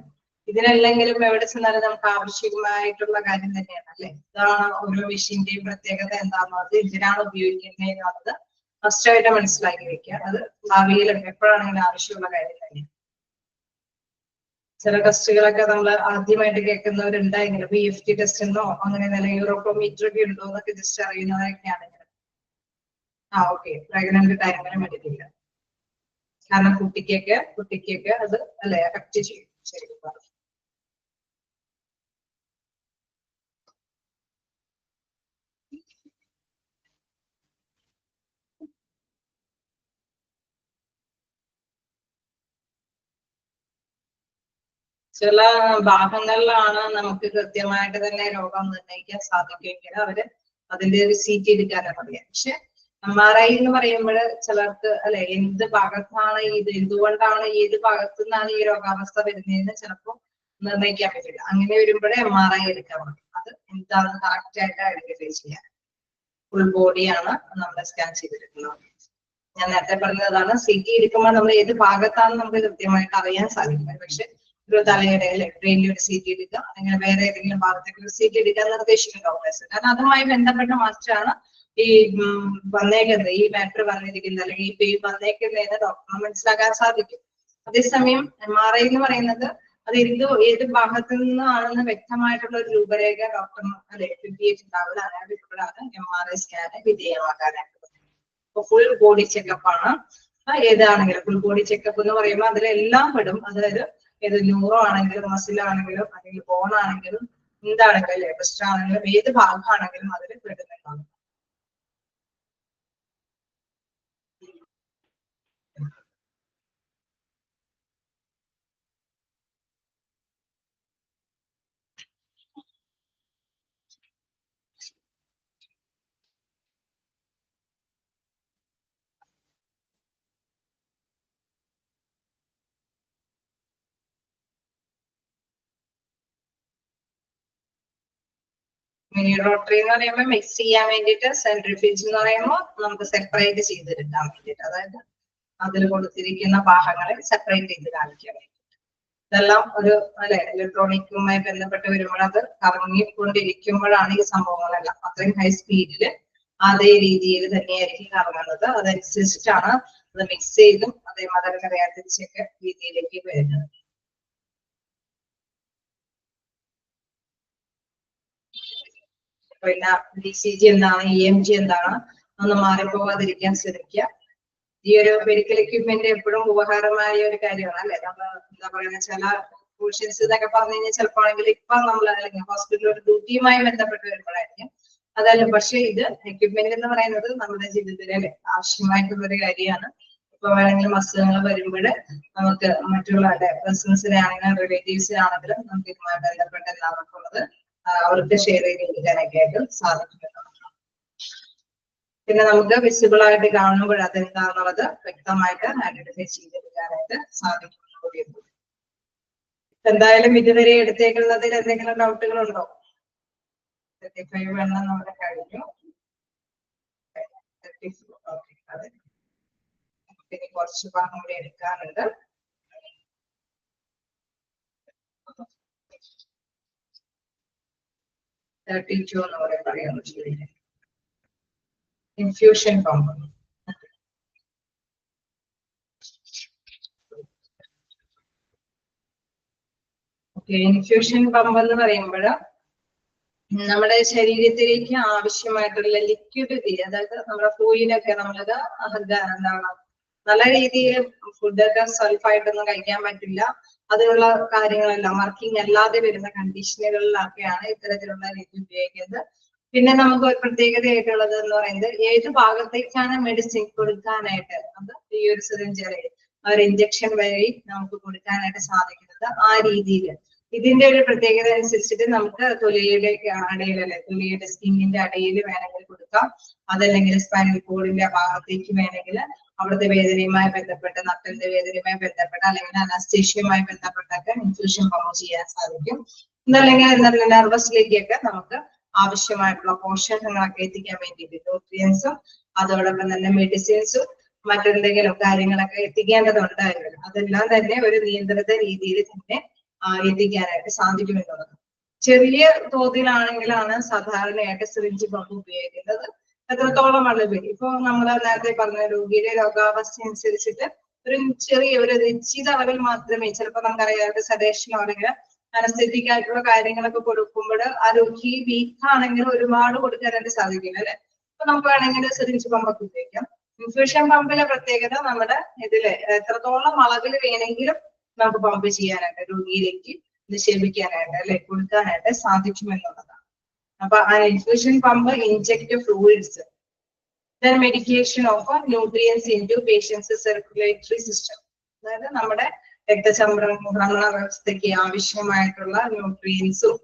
ഇതിനെല്ലെങ്കിലും എവിടെ ചെന്നാലും നമുക്ക് ആവശ്യമായിട്ടുള്ള കാര്യം തന്നെയാണ് അല്ലെ. ഇതാണ് ഓരോ മെഷീന്റെയും പ്രത്യേകത എന്താണെന്ന്, അത് എന്തിനാണ് ഉപയോഗിക്കുന്നത് ഫസ്റ്റായിട്ട് മനസ്സിലാക്കി വെക്കുക. അത് ഭാവിയിൽ എപ്പോഴാണെങ്കിലും ആവശ്യമുള്ള കാര്യം തന്നെയാണ്. ചില ടെസ്റ്റുകളൊക്കെ നമ്മൾ ആദ്യമായിട്ട് കേൾക്കുന്നവരുണ്ടായെങ്കിലും BFT ടെസ്റ്റ് എന്നോ അങ്ങനെ നല്ല യൂറോപ്രോമീറ്റർ ഒക്കെ ഉണ്ടോ എന്നൊക്കെ ജസ്റ്റ് അറിയുന്നതൊക്കെയാണെങ്കിൽ ഓക്കെ പ്രഗ്നന്റ് ടൈമിന് എടുക്കില്ല. കാരണം കുട്ടിക്കൊക്കെ അത് അല്ലെ എഫക്ട് ചെയ്യും. ശരിക്കും പറഞ്ഞു ചില ഭാഗങ്ങളിലാണ് നമുക്ക് കൃത്യമായിട്ട് തന്നെ രോഗം നിർണ്ണയിക്കാൻ സാധിക്കുമെങ്കിൽ അവര് അതിന്റെ ഒരു CT എടുക്കാനാണ് പറയാം. പക്ഷെ MRI എന്ന് പറയുമ്പോൾ ചിലർക്ക് അല്ലെ എന്ത് ഭാഗത്താണ് ഇത്, എന്തുകൊണ്ടാണ് ഏത് ഭാഗത്തു നിന്നാണ് ഈ രോഗാവസ്ഥ വരുന്നതെന്ന് ചിലപ്പോൾ നിർണ്ണയിക്കാൻ പറ്റില്ല. അങ്ങനെ വരുമ്പോഴേ MRI എടുക്കാൻ പറ്റും. അത് എന്താണ് കറക്റ്റ് ആയിട്ട് ഐഡന്റിഫൈ ചെയ്യാൻ. ഫുൾ ബോഡിയാണ് നമ്മൾ സ്കാൻ ചെയ്തെടുക്കുന്നത്. ഞാൻ നേരത്തെ പറഞ്ഞതാണ് CT എടുക്കുമ്പോൾ നമ്മൾ ഏത് ഭാഗത്താണ് നമുക്ക് കൃത്യമായിട്ട് അറിയാൻ സാധിക്കുന്നത്. പക്ഷെ ഒരു തലയുടെ അല്ലെ ബ്രെയിനിൽ ഒരു CT എടുക്കുക, അല്ലെങ്കിൽ വേറെ ഏതെങ്കിലും ഭാഗത്തേക്ക് ഒരു CT എടുക്കാൻ നിർദ്ദേശിക്കും ഡോക്ടേഴ്സ്. കാരണം അതുമായി ബന്ധപ്പെട്ട മാറ്റമാണ് ഈ വന്നേക്കുന്നത്, ഈ മാറ്റർ വന്നിരിക്കുന്നത് അല്ലെങ്കിൽ ഈ പെയിൻ വന്നേക്കുന്നതെന്ന് ഡോക്ടറിന് മനസ്സിലാക്കാൻ സാധിക്കും. അതേസമയം MRI എന്ന് പറയുന്നത് അത് ഏത് ഭാഗത്തു നിന്നാണെന്ന് വ്യക്തമായിട്ടുള്ള ഒരു രൂപരേഖ ഡോക്ടർ അല്ലെ കിട്ടിയിട്ടുണ്ടാവില്ല. അതായത് ഇപ്പോഴാണ് MRI സ്കാന് വിധേയമാക്കാനായിട്ട്. ഇപ്പൊ ഫുൾ ബോഡി ചെക്കപ്പ് ആണ്. ഏതാണെങ്കിലും ഫുൾ ബോഡി ചെക്കപ്പ് എന്ന് പറയുമ്പോൾ അതിലെല്ലാം പെടും. അതായത് ഏത് ന്യൂറോ ആണെങ്കിലും മസിലാണെങ്കിലും അല്ലെങ്കിൽ ബോൺ ആണെങ്കിലും എന്താണെങ്കിലും അല്ലെ ബ്രസ്റ്റ് ആണെങ്കിലും ഏത് ഭാഗമാണെങ്കിലും അതിൽ പെടുന്നുണ്ടാവും. മിനി റോട്ടറി എന്ന് പറയുമ്പോൾ മിക്സ് ചെയ്യാൻ വേണ്ടിയിട്ട്, സെൻട്രിഫ്യൂജ് എന്ന് പറയുമ്പോൾ നമുക്ക് സെപ്പറേറ്റ് ചെയ്തെടുക്കാൻ വേണ്ടിയിട്ട്, അതായത് അതിൽ കൊടുത്തിരിക്കുന്ന ഭാഗങ്ങളെ സെപ്പറേറ്റ് ചെയ്ത് കാണിക്കാൻ വേണ്ടിയിട്ട്. ഇതെല്ലാം ഒരു അല്ലെ ഇലക്ട്രോണിക്കുമായി ബന്ധപ്പെട്ട് വരുമ്പോൾ അത് കറങ്ങിക്കൊണ്ടിരിക്കുമ്പോഴാണ് ഈ സംഭവങ്ങളെല്ലാം അത്രയും ഹൈ സ്പീഡിൽ അതേ രീതിയിൽ തന്നെയായിരിക്കും കറങ്ങുന്നത്. അതനുസരിച്ചിട്ടാണ് അത് മിക്സ് ചെയ്തും അതേമാതിരി വേർതിരിച്ചൊക്കെ രീതിയിലേക്ക് വരുന്നത്. പിന്നെ DCG എന്താണ്, EMG എന്താണ്, ഒന്ന് മാറിപ്പോകാതിരിക്കാൻ ശ്രമിക്കുക. ഈ ഒരു മെഡിക്കൽ എക്യുപ്മെന്റ് എപ്പോഴും ഉപകാരമായ ഒരു കാര്യമാണ് അല്ലെ. നമ്മൾ എന്താ പറയുക, ചില പോർഷൻസ് എന്നൊക്കെ പറഞ്ഞു കഴിഞ്ഞാൽ ചിലപ്പോൾ ആണെങ്കിൽ ഇപ്പൊ നമ്മൾ അല്ലെങ്കിൽ ഹോസ്പിറ്റൽ ഒരു ഡ്യൂട്ടിയുമായി ബന്ധപ്പെട്ട് വരുമ്പോഴായിരിക്കും അതല്ല. പക്ഷെ ഇത് എക്യുപ്മെന്റ് എന്ന് പറയുന്നത് നമ്മുടെ ജീവിതത്തിലെ അല്ലെ ആവശ്യമായിട്ടുള്ള ഒരു കാര്യമാണ്. ഇപ്പൊ വേണമെങ്കിലും അസുഖങ്ങൾ വരുമ്പോൾ നമുക്ക് മറ്റുള്ള പേഴ്സൺസിനെ ആണെങ്കിലും റിലേറ്റീവ്സിനാണെങ്കിലും നമുക്ക് ഇതുമായി ബന്ധപ്പെട്ട് എന്താണെന്നുള്ളത് അവർക്ക് ഷെയർ ചെയ്ത് കൊടുക്കാനൊക്കെ ആയിട്ട് സാധിക്കും. പിന്നെ നമുക്ക് വിസിബിൾ ആയിട്ട് കാണുമ്പോൾ അതെന്താണെന്നുള്ളത് വ്യക്തമായിട്ട് ഐഡന്റിഫൈ ചെയ്തെടുക്കാനായിട്ട് സാധിക്കും കൂടിയുണ്ട്. എന്തായാലും ഇതുവരെ എടുത്തേക്കുന്നതിൽ എന്തെങ്കിലും ഡൗട്ടുകൾ ഉണ്ടോ? 35 എണ്ണം നമ്മുടെ കഴിഞ്ഞു. പിന്നെ കുറച്ച് ഭാഗം കൂടി എടുക്കാനുണ്ട്. എന്ന് പറയുന്നു ശരി. Infusion pump. ഇൻഫ്യൂഷൻ പമ്പ് എന്ന് പറയുമ്പോൾ നമ്മുടെ ശരീരത്തിലേക്ക് ആവശ്യമായിട്ടുള്ള ലിക്വിഡ്, അതായത് നമ്മുടെ ഫ്ലൂയിനൊക്കെ നമ്മളത് എന്താണ് നല്ല രീതിയിൽ ഫുഡൊക്കെ സെൽഫായിട്ടൊന്നും കഴിക്കാൻ പറ്റില്ല. അതിനുള്ള കാര്യങ്ങളെല്ലാം വർക്കിംഗ് അല്ലാതെ വരുന്ന കണ്ടീഷനുകളിലൊക്കെയാണ് ഇത്തരത്തിലുള്ള രീതി ഉപയോഗിക്കുന്നത്. പിന്നെ നമുക്ക് ഒരു പ്രത്യേകതയായിട്ടുള്ളത് എന്ന് പറയുന്നത് ഏത് ഭാഗത്തേക്കാണ് മെഡിസിൻ കൊടുക്കാനായിട്ട് അത് ഈ ഒരു സിറിഞ്ച് ഒരു ഇഞ്ചക്ഷൻ വഴി നമുക്ക് കൊടുക്കാനായിട്ട് സാധിക്കുന്നത്. ആ രീതിയിൽ ഇതിന്റെ ഒരു പ്രത്യേകത അനുസരിച്ചിട്ട് നമുക്ക് തൊലിയുടെ അടയിലല്ലേ, തൊലിയുടെ സ്കിന്നിന്റെ അടയിൽ വേണമെങ്കിൽ കൊടുക്കാം. അതല്ലെങ്കിൽ സ്പൈനൽ കോഡിന്റെ ഭാഗത്തേക്ക് വേണമെങ്കിൽ അവിടുത്തെ വേദനയുമായി ബന്ധപ്പെട്ട്, നട്ടലിന്റെ വേദനയുമായി ബന്ധപ്പെട്ട്, അല്ലെങ്കിൽ അനസ്തേഷ്യയുമായി ബന്ധപ്പെട്ടൊക്കെ ഇൻഫ്യൂഷൻ പമ്പ് ചെയ്യാൻ സാധിക്കും. എന്നല്ലെങ്കിൽ നെർവസിലേക്കൊക്കെ നമുക്ക് ആവശ്യമായിട്ടുള്ള പോഷകങ്ങളൊക്കെ എത്തിക്കാൻ വേണ്ടിയിട്ട് ന്യൂട്രിയൻസും അതോടൊപ്പം തന്നെ മെഡിസിൻസും മറ്റെന്തെങ്കിലും കാര്യങ്ങളൊക്കെ എത്തിക്കേണ്ടതുണ്ടായിരുന്നു. അതെല്ലാം തന്നെ ഒരു നിയന്ത്രിത രീതിയിൽ തന്നെ എത്തിക്കാനായിട്ട് സാധിക്കുമെന്നുള്ളത്. ചെറിയ തോതിലാണെങ്കിലാണ് സാധാരണയായിട്ട് സിറിഞ്ച് പമ്പ് ഉപയോഗിക്കുന്നത്. എത്രത്തോളം അളവ്, ഇപ്പൊ നമ്മൾ നേരത്തെ പറഞ്ഞ രോഗിയുടെ രോഗാവസ്ഥ അനുസരിച്ചിട്ട് ഒരു ചെറിയ ഒരു നിശ്ചിത അളവിൽ മാത്രമേ, ചിലപ്പോൾ നമുക്കറിയാം സഡേഷനോ അല്ലെങ്കിൽ അനസ്തെറ്റിക് ആയിട്ടുള്ള കാര്യങ്ങളൊക്കെ കൊടുക്കുമ്പോൾ ആ രോഗി വീക്ക് ആണെങ്കിൽ ഒരുപാട് കൊടുക്കാനായിട്ട് സാധിക്കില്ല അല്ലെ. അപ്പൊ നമുക്ക് വേണമെങ്കിൽ സിറിഞ്ച് പമ്പൊക്കെ ഉപയോഗിക്കാം. ഇൻഫ്യൂഷൻ പമ്പിലെ പ്രത്യേകത നമ്മുടെ ഇതില് എത്രത്തോളം അളവിൽ വേണമെങ്കിലും നമുക്ക് പമ്പ് ചെയ്യാനായിട്ട് രോഗിയിലേക്ക് നിക്ഷേപിക്കാനായിട്ട് അല്ലെ കൊടുക്കാനായിട്ട് സാധിക്കുമെന്നുള്ളതാണ്. അപ്പൊ ആ infusion pump inject fluids, then medication of nutrients into patient's circulatory system. അതായത് നമ്മുടെ രക്തചംക്രമണ വ്യവസ്ഥയ്ക്ക് ആവശ്യമായിട്ടുള്ള ന്യൂട്രിയൻസും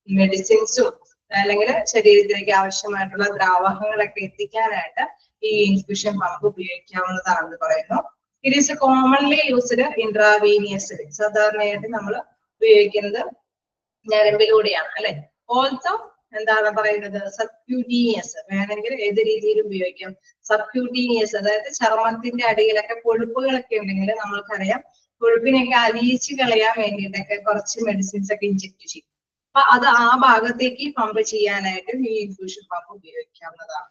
മെഡിസിൻസും അല്ലെങ്കിൽ ശരീരത്തിലേക്ക് ആവശ്യമായിട്ടുള്ള ദ്രാവകങ്ങളൊക്കെ എത്തിക്കാനായിട്ട് ഈ ഇൻഫ്യൂഷൻ പമ്പ് ഉപയോഗിക്കാവുന്നതാണെന്ന് പറയുന്നു. It is commonly used intravenous. സാധാരണയായിട്ട് നമ്മൾ ഉപയോഗിക്കുന്നത് ഞരമ്പിലൂടെയാണ് അല്ലെ. ഓൾസോ എന്താണ് പറയുന്നത് സബ്ക്യൂട്ടീനിയസ്, വേണമെങ്കിൽ ഏത് രീതിയിലും ഉപയോഗിക്കാം. സബ്ക്യൂട്ടീനിയസ് അതായത് ചർമ്മത്തിന്റെ അടിയിലൊക്കെ കൊഴുപ്പുകളൊക്കെ ഉണ്ടെങ്കിൽ നമ്മൾക്കറിയാം കൊഴുപ്പിനൊക്കെ അലിയിച്ച് കളയാൻ വേണ്ടിയിട്ടൊക്കെ കുറച്ച് മെഡിസിൻസ് ഒക്കെ ഇഞ്ചെക്ട് ചെയ്യും. അപ്പൊ അത് ആ ഭാഗത്തേക്ക് പമ്പ് ചെയ്യാനായിട്ട് ഈ ഇൻഫ്യൂഷൻ പമ്പ് ഉപയോഗിക്കാവുന്നതാണ്.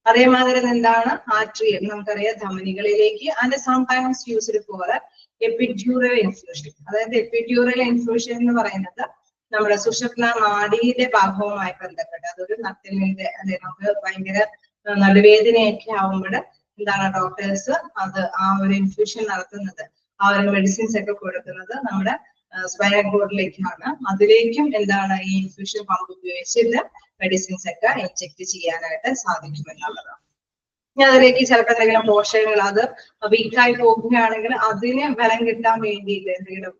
അതേമാതിരി എന്താണ് ആർട്രിയൽ, നമുക്കറിയാം ധമനികളിലേക്ക്. And sometimes used for epidural infusion. അതായത് എപ്പിഡ്യൂറൽ ഇൻഫ്യൂഷൻ എന്ന് പറയുന്നത് നമ്മുടെ സുഷുമ്നാ നാഡിയുടെ ഭാഗവുമായി ബന്ധപ്പെട്ട്, അതൊരു നട്ടലിന്റെ അല്ലെ, നമുക്ക് ഭയങ്കര നടുവേദനയൊക്കെ ആവുമ്പോൾ എന്താണ് ഡോക്ടേഴ്സ് അത് ആ ഒരു ഇൻഫ്യൂഷൻ നടത്തുന്നത്, ആ ഒരു മെഡിസിൻസ് ഒക്കെ കൊടുക്കുന്നത് നമ്മുടെ സ്പൈനൽ കോഡിലേക്കാണ്. അതിലേക്കും എന്താണ് ഈ ഇൻഫ്യൂഷൻ പമ്പ് ഉപയോഗിച്ചിട്ട് മെഡിസിൻസ് ഒക്കെ ഇൻജെക്ട് ചെയ്യാനായിട്ട് സാധിക്കുമെന്നുള്ളതാണ്. ഇനി അതിലേക്ക് ചിലപ്പോൾ എന്തെങ്കിലും പോഷകങ്ങൾ അത് വീക്കായി പോകുകയാണെങ്കിൽ അതിന് ബലം കിട്ടാൻ വേണ്ടിയിട്ട് എന്തെങ്കിലും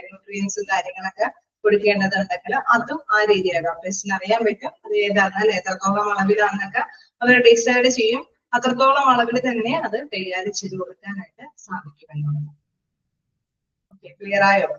ന്യൂട്രിയൻസും കാര്യങ്ങളൊക്കെ കൊടുക്കേണ്ടതുണ്ടെങ്കിൽ അതും ആ രീതിയിൽ ഡോക്ടേഴ്സിന് അറിയാൻ പറ്റും. അത് ഏതാണ് അല്ലെ, എത്രത്തോളം അളവിലാണെന്നൊക്കെ അവർ ഡിസൈഡ് ചെയ്യും. അത്രത്തോളം അളവിൽ തന്നെ അത് കൈകാര്യം ചെയ്ത് കൊടുക്കാനായിട്ട് സാധിക്കുമെന്നുള്ളത്. ഓക്കെ, ക്ലിയർ ആയോ?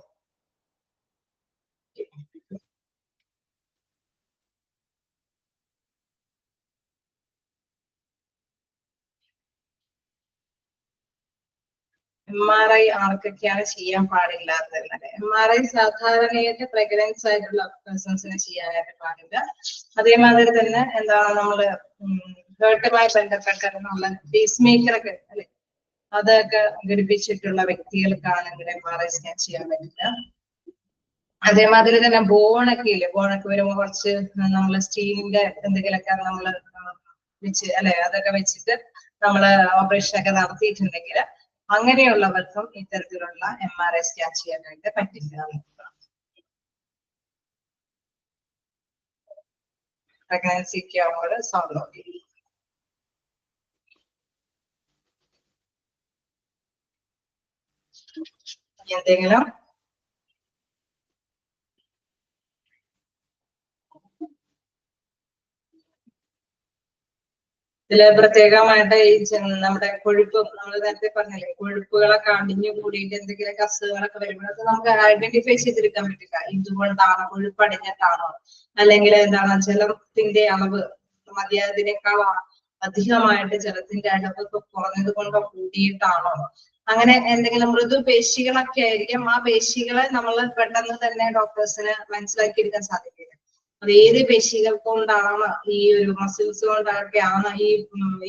MRI ആർക്കൊക്കെയാണ് ചെയ്യാൻ പാടില്ലാത്തത്? MRI സാധാരണയായിട്ട് പ്രഗ്നൻസ് ആയിട്ടുള്ള പേഴ്സൺസിന് ചെയ്യാനായിട്ട് പാടില്ല. അതേമാതിരി തന്നെ എന്താണ് നമ്മള് ഹേർട്ടുമായി ബന്ധപ്പെട്ടുള്ള പേസ് മേക്കറൊക്കെ അല്ലെ, അതൊക്കെ ഘടിപ്പിച്ചിട്ടുള്ള വ്യക്തികൾക്കാണെങ്കിൽ MRI സ്കാൻ ചെയ്യാൻ പറ്റില്ല. അതേമാതിരി തന്നെ ബോണൊക്കെ ഇല്ലേ, ബോണൊക്കെ വരുമ്പോ കുറച്ച് നമ്മള് സ്റ്റീലിന്റെ എന്തെങ്കിലുമൊക്കെ നമ്മള് വെച്ച് അല്ലെ, അതൊക്കെ വെച്ചിട്ട് നമ്മള് ഓപ്പറേഷൻ ഒക്കെ നടത്തിയിട്ടുണ്ടെങ്കിൽ അങ്ങനെയുള്ളവർക്കും ഇത്തരത്തിലുള്ള MRI സ്കാൻ ചെയ്യാനായിട്ട് പറ്റില്ല. പ്രഗ്നൻസിക്ക് ആവുമ്പോൾ സോളോഗി എന്തെങ്കിലും ഇതില് പ്രത്യേകമായിട്ട് ഈ നമ്മുടെ കൊഴുപ്പ്, നമ്മൾ നേരത്തെ പറഞ്ഞില്ലേ, കൊഴുപ്പുകളൊക്കെ അടിഞ്ഞു കൂടിയിട്ട് എന്തെങ്കിലുമൊക്കെ അസുഖങ്ങളൊക്കെ വരുമ്പോഴൊക്കെ നമുക്ക് ഐഡന്റിഫൈ ചെയ്തെടുക്കാൻ പറ്റില്ല. ഇതുകൊണ്ടാണോ, കൊഴുപ്പ് അടിഞ്ഞിട്ടാണോ, അല്ലെങ്കിൽ എന്താണ് ജലത്തിന്റെ അളവ് മതിയായതിനേക്കാൾ അധികമായിട്ട് ജലത്തിന്റെ അളവ് കുറഞ്ഞത് കൊണ്ട് കൂടിയിട്ടാണോ, അങ്ങനെ എന്തെങ്കിലും മൃദുപേശികളൊക്കെ ആയിരിക്കും. ആ പേശികളെ നമ്മൾ പെട്ടെന്ന് തന്നെ ഡോക്ടേഴ്സിന് മനസ്സിലാക്കിയെടുക്കാൻ സാധിക്കില്ല. അത് ഏത് പേശികൾ കൊണ്ടാണ്, ഈ ഒരു മസിൽസ് കൊണ്ടൊക്കെയാണ് ഈ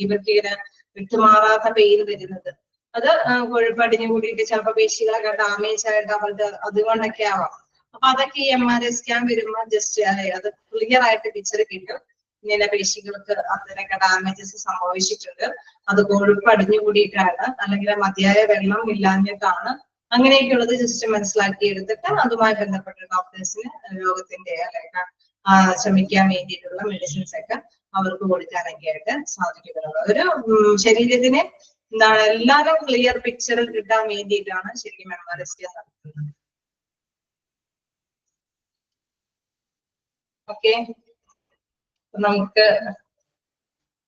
ഇവർക്ക് ഇങ്ങനെ വിട്ടുമാറാത്ത പെയിൻ വരുന്നത്. അത് കൊഴുപ്പടിഞ്ഞു കൂടിയിട്ട് ചിലപ്പോൾ പേശികളൊക്കെ ഡാമേജ് ആയിട്ട് അവർക്ക് അതുകൊണ്ടൊക്കെ ആവാം. അപ്പൊ അതൊക്കെ ഈ MRI സ്കാൻ വരുമ്പോൾ ജസ്റ്റ് അത് ക്ലിയർ ആയിട്ട് പിക്ചർ കിട്ടും. ഇങ്ങനെ പേശികൾക്ക് അതിനൊക്കെ ഡാമേജസ് സംഭവിച്ചിട്ടുണ്ട്, അത് കൊഴുപ്പ് അടിഞ്ഞു കൂടിയിട്ടാണ്, അല്ലെങ്കിൽ മതിയായ വെള്ളം ഇല്ലാഞ്ഞിട്ടാണ്, അങ്ങനെയൊക്കെയുള്ളത് ജസ്റ്റ് മനസ്സിലാക്കി എടുത്തിട്ട് അതുമായി ബന്ധപ്പെട്ട ഡോക്ടേഴ്സിന് രോഗത്തിന്റെ അല്ലെങ്കിൽ ശ്രമിക്കാൻ വേണ്ടിയിട്ടുള്ള മെഡിസിൻസ് ഒക്കെ അവർക്ക് കൊടുക്കാനൊക്കെ ആയിട്ട് സാധിക്കുന്നുള്ളൂ. ഒരു ശരീരത്തിന് എന്താണ് എല്ലാവരും ക്ലിയർ പിക്ചർ കിട്ടാൻ വേണ്ടിയിട്ടാണ് ശരിക്കും MRI സ്കാൻ നടത്തുന്നത്. ഓക്കെ, നമുക്ക്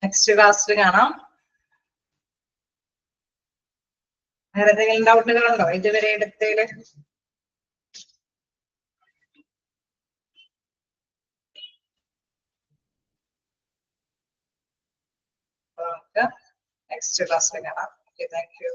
നെക്സ്റ്റ് ക്ലാസ്സിൽ കാണാം. വേറെ എന്തെങ്കിലും ഡൗട്ടുകളുണ്ടോ ഇതുവരെ എടുത്തതില്? നമുക്ക് നെക്സ്റ്റ് ക്ലാസ്സിൽ കാണാം. Okay, thank you.